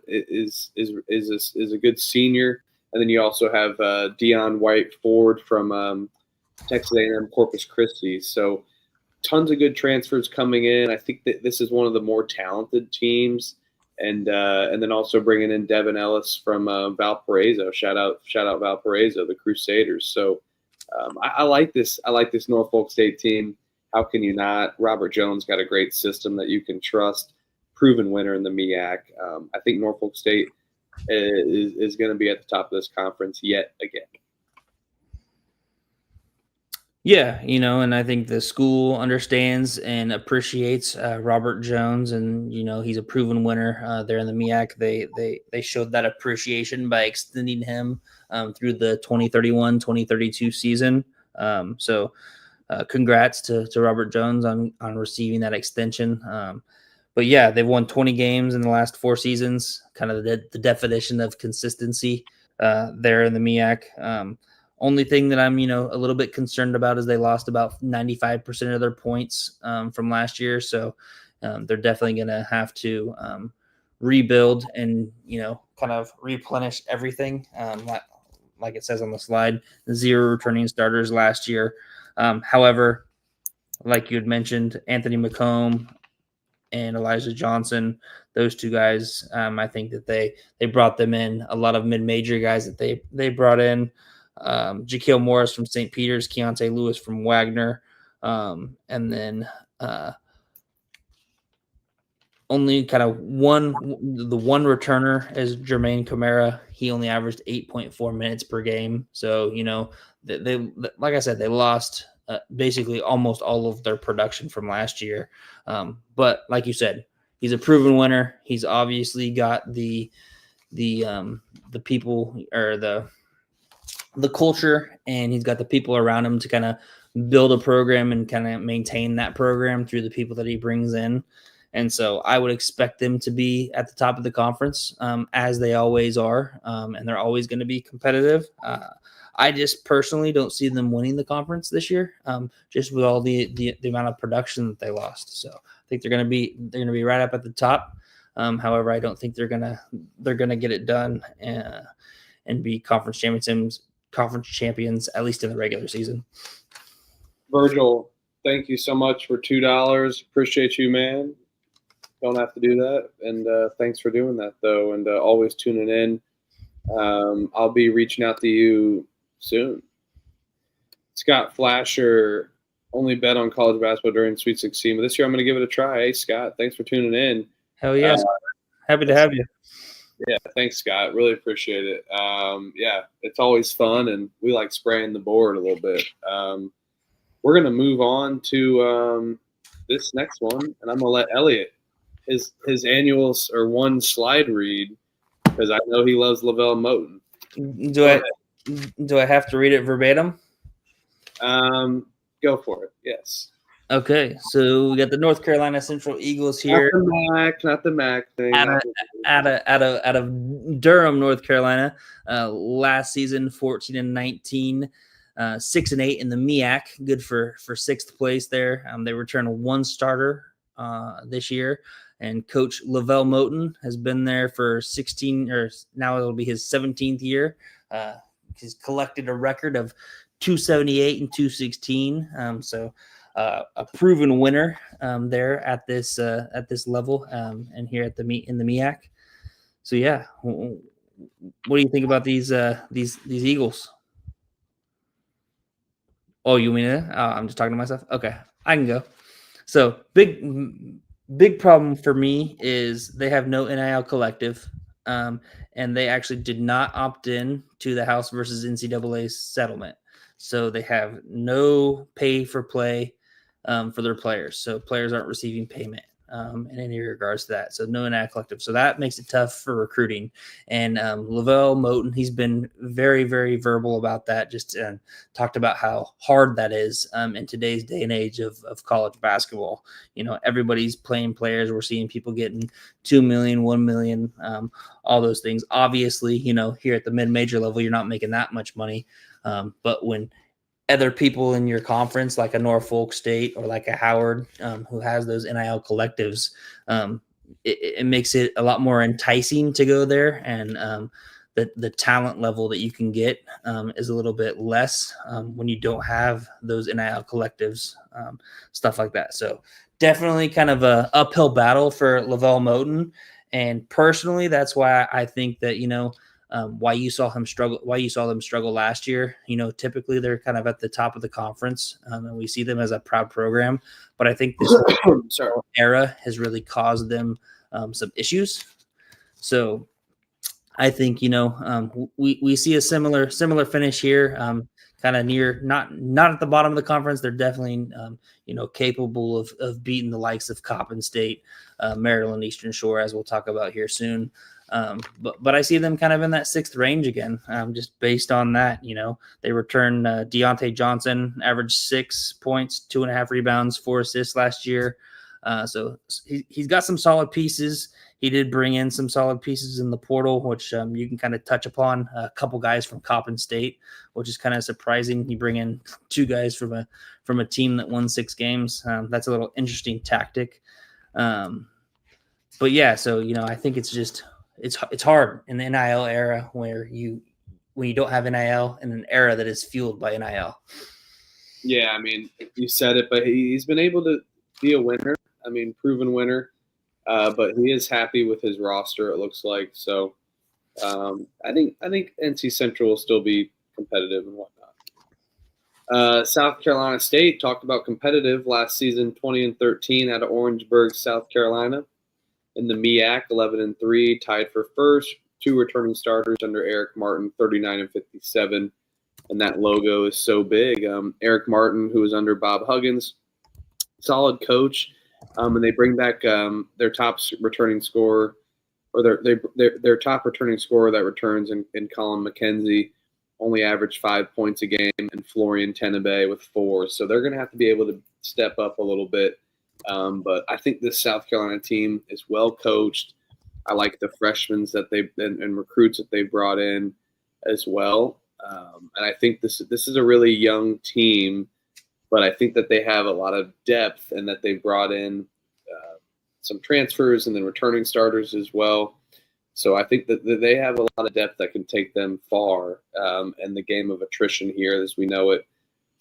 is a good senior, and then you also have Dion White Ford from Texas A&M Corpus Christi. So tons of good transfers coming in. I think that this is one of the more talented teams. And then also bringing in Devin Ellis from Valparaiso. Shout out Valparaiso, the Crusaders. So I like this. I like this Norfolk State team. How can you not? Robert Jones got a great system that you can trust. Proven winner in the MEAC. I think Norfolk State is going to be at the top of this conference yet again. Yeah, and I think the school understands and appreciates Robert Jones, and he's a proven winner there in the MEAC. They showed that appreciation by extending him through the 2031-2032 season. So congrats to Robert Jones on receiving that extension. But yeah, they've won 20 games in the last 4 seasons. Kind of the definition of consistency there in the MEAC. Only thing that I'm, a little bit concerned about is they lost about 95% of their points from last year. So they're definitely going to have to rebuild and, kind of replenish everything. Like it says on the slide, 0 returning starters last year. However, like you had mentioned, Anthony McComb and Elijah Johnson, those 2 guys, I think that they brought them in. A lot of mid-major guys that they brought in. Jaquil Morris from St. Peter's, Keontae Lewis from Wagner, and then only kind of the one returner is Jermaine Camara. He only averaged 8.4 minutes per game. So, they like I said, they lost basically almost all of their production from last year. But like you said, he's a proven winner. He's obviously got the people or the culture, and he's got the people around him to kind of build a program and kind of maintain that program through the people that he brings in. And so I would expect them to be at the top of the conference, as they always are. And they're always going to be competitive. I just personally don't see them winning the conference this year, just with all the amount of production that they lost. So I think they're going to be right up at the top. However, I don't think they're going to get it done and be conference champions, at least in the regular season. Virgil, thank you so much for $2. Appreciate you, man. Don't have to do that. And thanks for doing that, though, and always tuning in. I'll be reaching out to you soon. Scott Flasher only bet on college basketball during Sweet 16, but this year I'm going to give it a try. Hey, Scott, thanks for tuning in. Hell yes. Happy to have you. Yeah, thanks, Scott. Really appreciate it. Yeah, it's always fun, and we like spraying the board a little bit. We're going to move on to this next one, and I'm going to let Elliot his annuals or one slide read because I know he loves Lavelle Moten. Do I have to read it verbatim? Go for it. Yes. Okay, so we got the North Carolina Central Eagles here. Not the MAAC thing. Out of Durham, North Carolina. Last season, 14-19, 6-8 in the MEAC. Good for sixth place there. They returned one starter this year, and Coach Lavelle Moten has been there for 16, or now it'll be his 17th year. He's collected a record of 278 and 216. So a proven winner there at this level and here at the MEAC. So yeah, what do you think about these Eagles? Oh, you mean it? I'm just talking to myself. Okay, I can go. So big problem for me is they have no NIL collective, and they actually did not opt in to the House versus NCAA settlement. So they have no pay for play for their players. So players aren't receiving payment in any regards to that. So no NIL collective. So that makes it tough for recruiting. And Lavelle Moten, he's been very, very verbal about that. Just talked about how hard that is in today's day and age of college basketball. You know, everybody's playing players. We're seeing people getting 2 million, 1 million, all those things. Obviously, you know, here at the mid-major level, you're not making that much money. But when other people in your conference, like a Norfolk State or like a Howard, who has those NIL collectives, it makes it a lot more enticing to go there. And the talent level that you can get is a little bit less when you don't have those NIL collectives, stuff like that. So definitely kind of a uphill battle for Lavelle Moten. And personally, that's why I think that, you know, why you saw them struggle last year. You know, typically they're kind of at the top of the conference, and we see them as a proud program. But I think this era has really caused them some issues. So I think, you know, we see a similar finish here, kind of near, not at the bottom of the conference. They're definitely, you know, capable of beating the likes of Coppin State, Maryland, Eastern Shore, as we'll talk about here soon. But I see them kind of in that sixth range again, just based on that. You know, they returned Deontay Johnson, averaged 6 points, 2.5 rebounds, 4 assists last year. So he's got some solid pieces. He did bring in some solid pieces in the portal, which you can kind of touch upon. A couple guys from Coppin State, which is kind of surprising. You bring in 2 guys from a team that won 6 games. That's a little interesting tactic. But yeah, so, you know, I think it's just it's hard in the NIL era when you don't have NIL in an era that is fueled by NIL. Yeah, I mean, you said it, but he's been able to be a winner. I mean, proven winner. But he is happy with his roster, it looks like. So I think NC Central will still be competitive and whatnot. South Carolina State talked about competitive last season, 20-13 out of Orangeburg, South Carolina. In the MEAC, 11-3, tied for first. 2 returning starters under Eric Martin, 39-57. And that logo is so big. Eric Martin, who was under Bob Huggins, solid coach. And they bring back their top returning scorer, or their top returning scorer that returns in Colin McKenzie, only averaged 5 points a game, and Florian Tenebe with 4. So they're going to have to be able to step up a little bit. But I think this South Carolina team is well coached. I like the freshmen that and recruits that they brought in as well. And I think this is a really young team. But I think that they have a lot of depth and that they brought in some transfers and then returning starters as well. So I think that they have a lot of depth that can take them far in the game of attrition here as we know it.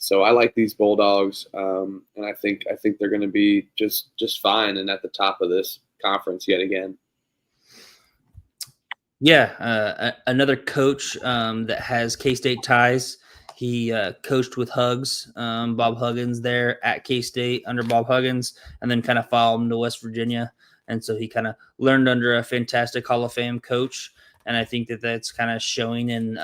So I like these Bulldogs, and I think they're going to be just fine and at the top of this conference yet again. Yeah, another coach that has K-State ties. He coached with Hugs, Bob Huggins there at K-State under Bob Huggins, and then kind of followed him to West Virginia And so he kind of learned under a fantastic Hall of Fame coach. And I think that that's kind of showing in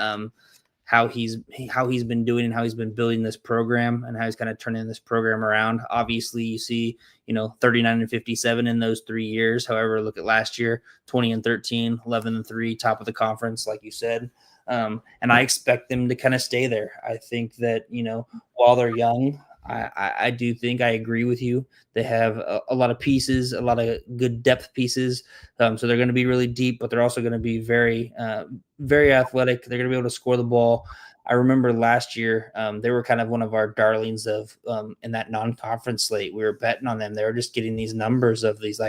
how he's been doing and how he's been building this program and how he's kind of turning this program around. Obviously, you see, 39-57 in those 3 years. However, look at last year, 20-13, 11-3, top of the conference, like you said. And I expect them to kind of stay there. I think that, while they're young, I do think I agree with you. They have a lot of pieces, a lot of good depth pieces. So they're going to be really deep, but they're also going to be very, very athletic. They're going to be able to score the ball. I remember last year, they were kind of one of our darlings of in that non-conference slate. We were betting on them. They were just getting these numbers of these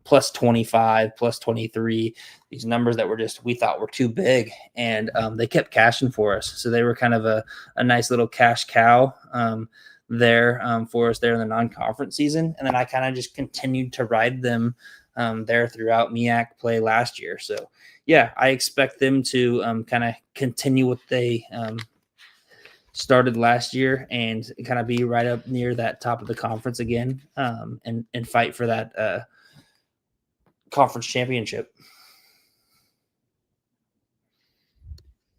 plus 25, plus 23, these numbers that we thought were too big. And they kept cashing for us. So they were kind of a nice little cash cow there for us there in the non-conference season. And then I kind of just continued to ride them there throughout MEAC play last year. So yeah, I expect them to kind of continue what they started last year and kind of be right up near that top of the conference again and fight for that conference championship.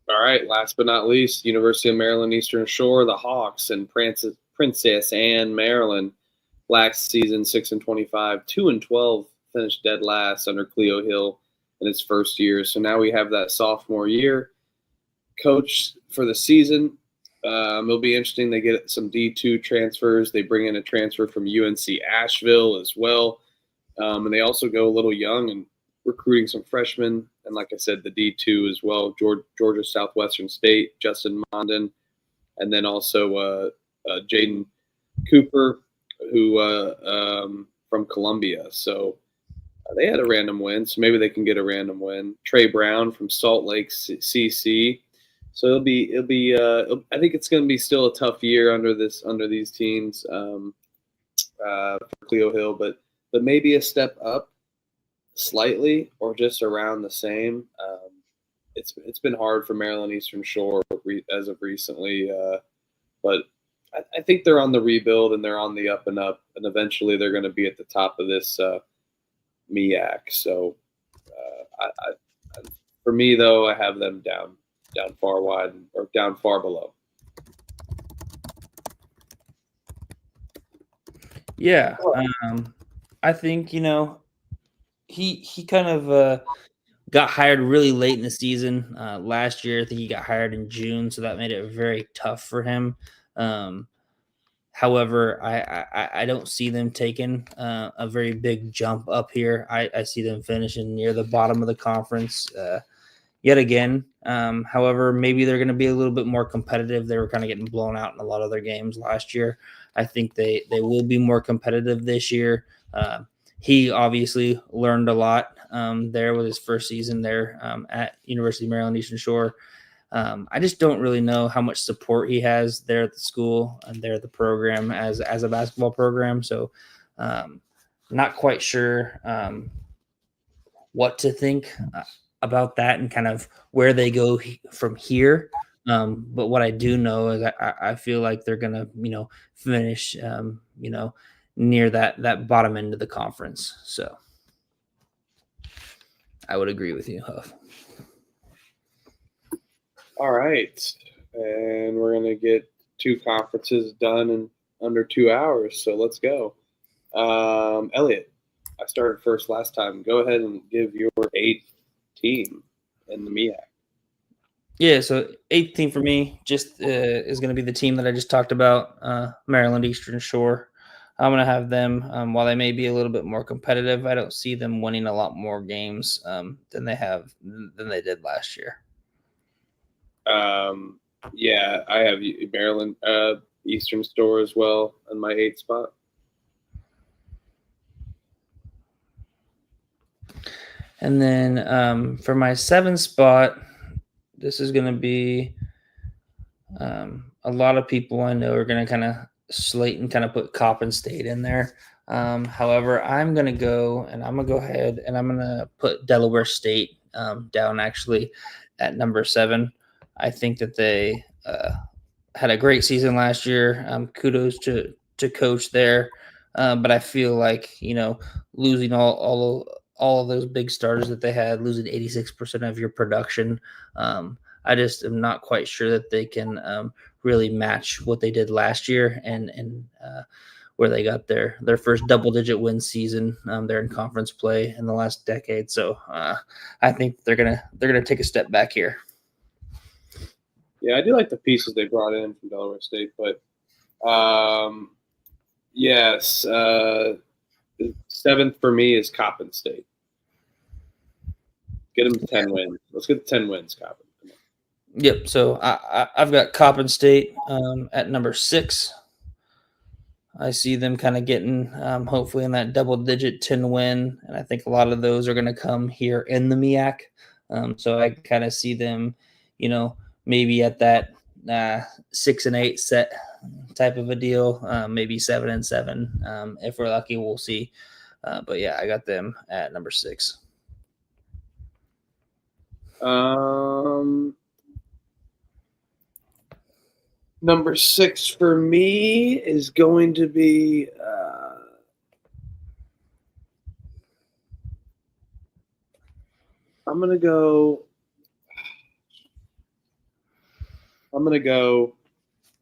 All right, last but not least, University of Maryland Eastern Shore, the Hawks and Princess Anne, Maryland. Last season, 6-25, 2-12, finished dead last under Cleo Hill in its first year. So now we have that sophomore year coach for the season. It'll be interesting. They get some D2 transfers. They bring in a transfer from UNC Asheville as well. And they also go a little young and recruiting some freshmen. And like I said, the D2 as well, Georgia Southwestern State, Justin Mondin, and then also Jaden Cooper, who from Columbia. So they had a random win, so maybe they can get a random win. Trey Brown from Salt Lake CC. So it'll be. I think it's going to be still a tough year under these teams for Cleo Hill, but maybe a step up slightly or just around the same. It's been hard for Maryland Eastern Shore as of recently, but I think they're on the rebuild and they're on the up and up, and eventually they're going to be at the top of this MEAC. So for me, though, I have them down far wide or down far below. Yeah, I think he kind of got hired really late in the season last year. I think he got hired in June, so that made it very tough for him. However, I don't see them taking a very big jump up here. I see them finishing near the bottom of the conference yet again. However, maybe they're going to be a little bit more competitive. They were kind of getting blown out in a lot of their games last year. I think they will be more competitive this year. He obviously learned a lot there with his first season there at University of Maryland Eastern Shore. I just don't really know how much support he has there at the school and there at the program as a basketball program. So not quite sure what to think about that and kind of where they go from here. But what I do know is I feel like they're going to, finish, near that bottom end of the conference. So I would agree with you, Huff. All right. And we're going to get 2 conferences done in under 2 hours. So let's go. Elliot, I started first last time. Go ahead and give your 8th team in the MEAC. Yeah, so 8th team for me just is going to be the team that I just talked about, Maryland Eastern Shore. I'm going to have them, while they may be a little bit more competitive, I don't see them winning a lot more games than they did last year. Yeah, I have Maryland Eastern Shore as well in my 8th spot. And then for my 7th spot, this is going to be a lot of people I know are going to kind of slate and kind of put Coppin State in there. However, I'm going to go ahead and I'm going to put Delaware State down actually at number 7. I think that they had a great season last year. Kudos to coach there. But I feel like, losing all of those big starters that they had, losing 86% of your production, I just am not quite sure that they can really match what they did last year and where they got their first double-digit win season. They're in conference play in the last decade, so I think they're gonna take a step back here. Yeah, I do like the pieces they brought in from Delaware State, but yes, seventh for me is Coppin State. Get them to 10 wins. Let's get 10 wins, Coppin. Come on. Yep. So I've got Coppin State at number 6. I see them kind of getting hopefully in that double-digit 10 win, and I think a lot of those are going to come here in the MEAC. So I kind of see them, maybe at that 6-8 set type of a deal, maybe 7-7. If we're lucky, we'll see. But yeah, I got them at number 6. Number 6 for me is going to be I'm gonna go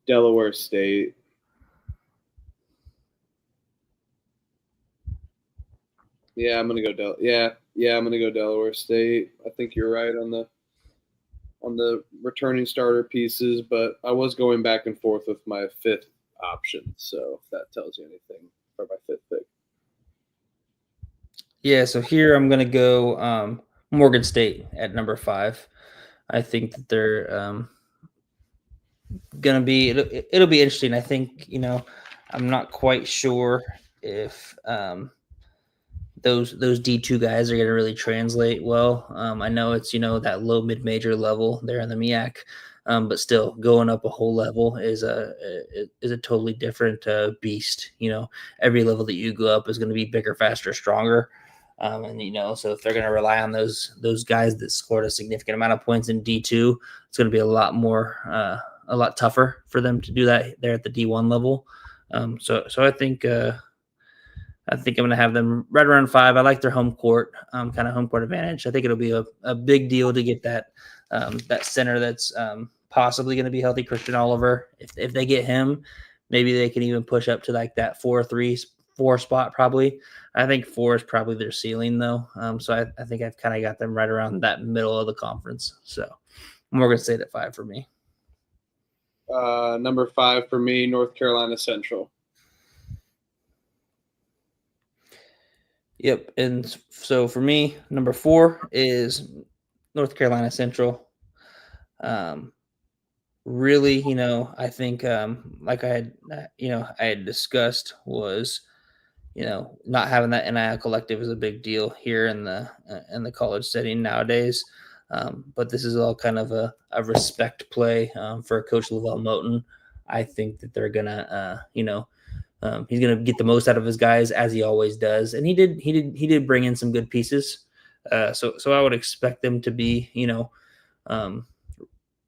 Delaware State. Yeah, I'm gonna go I'm gonna go Delaware State. I think you're right on the returning starter pieces, but I was going back and forth with my 5th option. So if that tells you anything for my 5th pick. Yeah, so here I'm gonna go Morgan State at number 5. I think that they're gonna be it'll be interesting. I think I'm not quite sure if those D2 guys are going to really translate well. I know it's that low mid-major level there in the MEAC, but still going up a whole level is a totally different beast. Every level that you go up is going to be bigger, faster, stronger. And so if they're going to rely on those guys that scored a significant amount of points in D2, it's going to be a lot tougher for them to do that there at the D1 level. So I think I'm going to have them right around 5. I like their home court, kind of home court advantage. I think it'll be a big deal to get that center that's possibly going to be healthy, Christian Oliver. If they get him, maybe they can even push up to like that 4-3-4 spot probably. I think 4 is probably their ceiling though. So I think I've kind of got them right around that middle of the conference. So Morgan State at 5 for me. Number 5 for me, North Carolina Central. Yep. And so for me, number 4 is North Carolina Central. Really, I think like I had discussed was, not having that NIL collective is a big deal here in the college setting nowadays. But this is all kind of a respect play for Coach Lavelle Moten. I think that they're gonna, he's gonna get the most out of his guys as he always does, and he did bring in some good pieces. So I would expect them to be,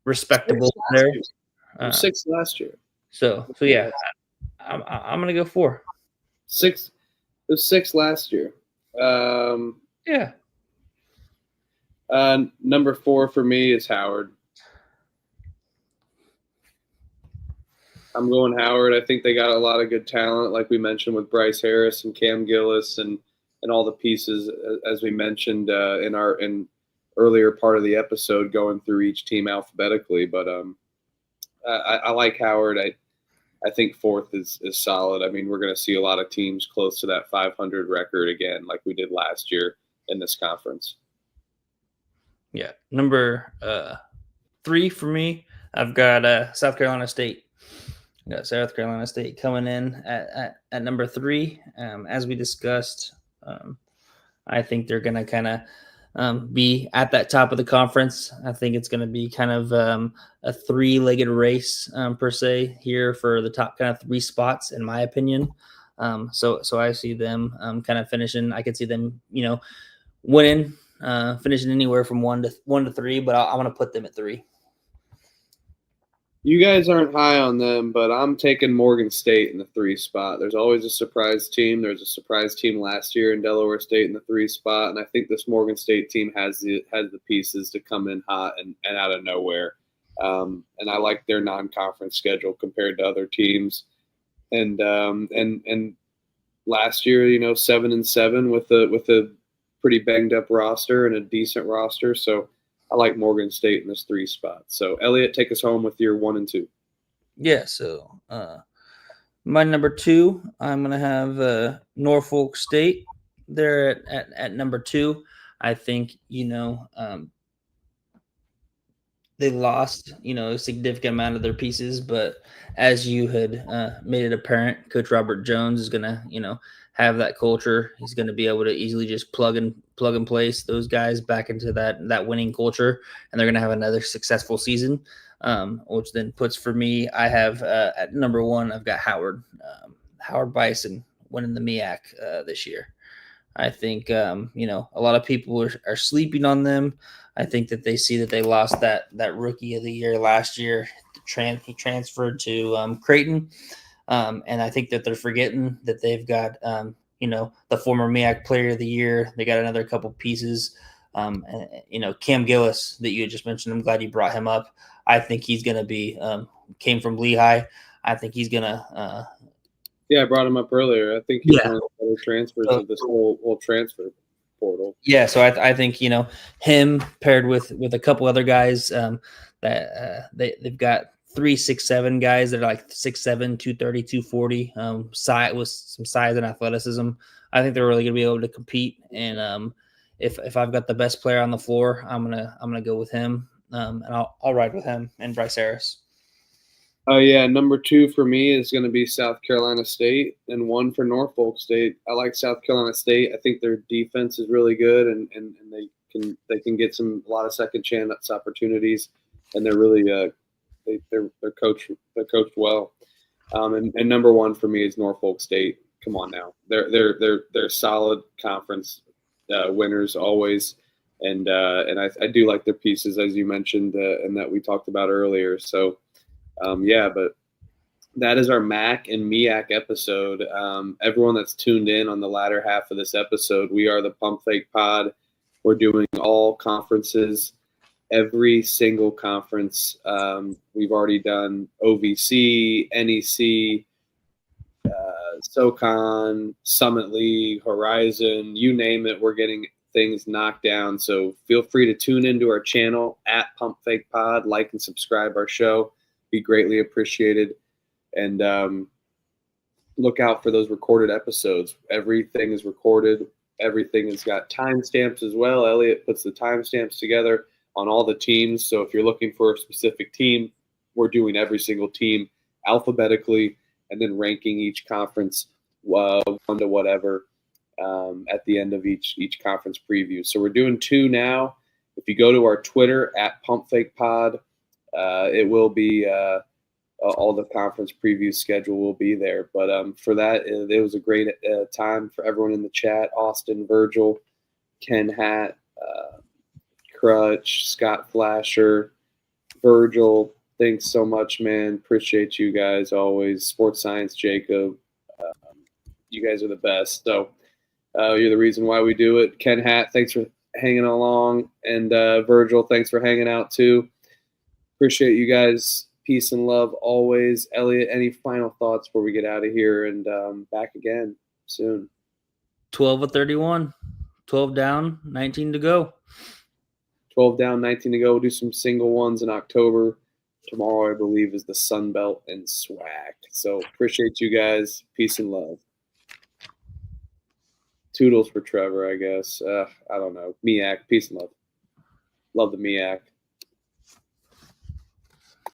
respectable there. 6 last year. So yeah, I'm gonna go 4. 6. It was 6 last year. Yeah. Number 4 for me is Howard. I'm going Howard. I think they got a lot of good talent, like we mentioned with Bryce Harris and Cam Gillis and all the pieces, as we mentioned in earlier part of the episode, going through each team alphabetically. But I like Howard. I think 4th is solid. I mean, we're going to see a lot of teams close to that 500 record again, like we did last year in this conference. Yeah. Number 3 for me, I've got South Carolina State. I got South Carolina State coming in at number 3. As we discussed, I think they're going to kind of be at that top of the conference. I think it's going to be kind of a 3-legged race per se here for the top kind of 3 spots, in my opinion. So I see them kind of finishing. I could see them, winning, finishing anywhere from 1 to 3, but I want to put them at 3. You guys aren't high on them, but I'm taking Morgan State in the 3 spot. There's always a surprise team. There's a surprise team last year in Delaware State in the 3 spot, and I think this Morgan State team has the pieces to come in hot and out of nowhere. And I like their non-conference schedule compared to other teams. And last year, 7-7 with a pretty banged up roster and a decent roster. So I like Morgan State in this 3 spot. So Elliot, take us home with your 1 and 2. Yeah. So my number 2, I'm gonna have Norfolk State. They're at number 2. I think they lost a significant amount of their pieces, but as you had made it apparent, Coach Robert Jones is gonna have that culture. He's gonna be able to easily just plug and place those guys back into that winning culture, and they're gonna have another successful season. Which then puts for me, I have at number 1, I've got Howard Bison winning the MEAC this year. I think a lot of people are sleeping on them. I think that they see that they lost that rookie of the year last year. He transferred to Creighton, and I think that they're forgetting that they've got the former MEAC player of the year. They got another couple pieces. Cam Gillis that you had just mentioned. I'm glad you brought him up. I think he's going to be came from Lehigh. I think he's going to. Yeah, I brought him up earlier. I think he's one of the better transfers of this whole transfer portal. Yeah, so I think him paired with a couple other guys that they've got 3, 6, 7 guys that are like 6'7", 230, 240, size with some size and athleticism. I think they're really going to be able to compete. And if I've got the best player on the floor, I'm gonna go with him. And I'll ride with him and Bryce Harris. Oh, yeah. Number 2 for me is going to be South Carolina State, and 1 for Norfolk State. I like South Carolina State. I think their defense is really good, and they can get a lot of second chance opportunities, and they're really they're coached well. And number 1 for me is Norfolk State. Come on now, they're solid conference winners always, and I do like their pieces, as you mentioned, and that we talked about earlier. So. But that is our MAAC and MEAC episode. Everyone that's tuned in on the latter half of this episode, we are the Pump Fake Pod. We're doing all conferences, every single conference. We've already done OVC, NEC, SoCon, Summit League, Horizon, you name it. We're getting things knocked down. So feel free to tune into our channel at Pump Fake Pod, like and subscribe our show. Be greatly appreciated, and look out for those recorded episodes. Everything is recorded. Everything has got timestamps as well. Elliot puts the timestamps together on all the teams. So if you're looking for a specific team, we're doing every single team alphabetically and then ranking each conference 1 to whatever at the end of each conference preview. So we're doing 2 now. If you go to our Twitter at Pump Fake Pod, it will be all the conference preview schedule will be there. But for that, it was a great time for everyone in the chat. Austin, Virgil, Ken Hatt, Crutch, Scott Flasher, Virgil. Thanks so much, man. Appreciate you guys always. Sports Science, Jacob. You guys are the best. So you're the reason why we do it. Ken Hatt, thanks for hanging along. And Virgil, thanks for hanging out too. Appreciate you guys. Peace and love always. Elliot, any final thoughts before we get out of here and back again soon? 12 of 31. 12 down, 19 to go. 12 down, 19 to go. We'll do some single ones in October. Tomorrow, I believe, is the Sun Belt and SWAC. So appreciate you guys. Peace and love. Toodles for Trevor, I guess. I don't know. MEAC. Peace and love. Love the MEAC.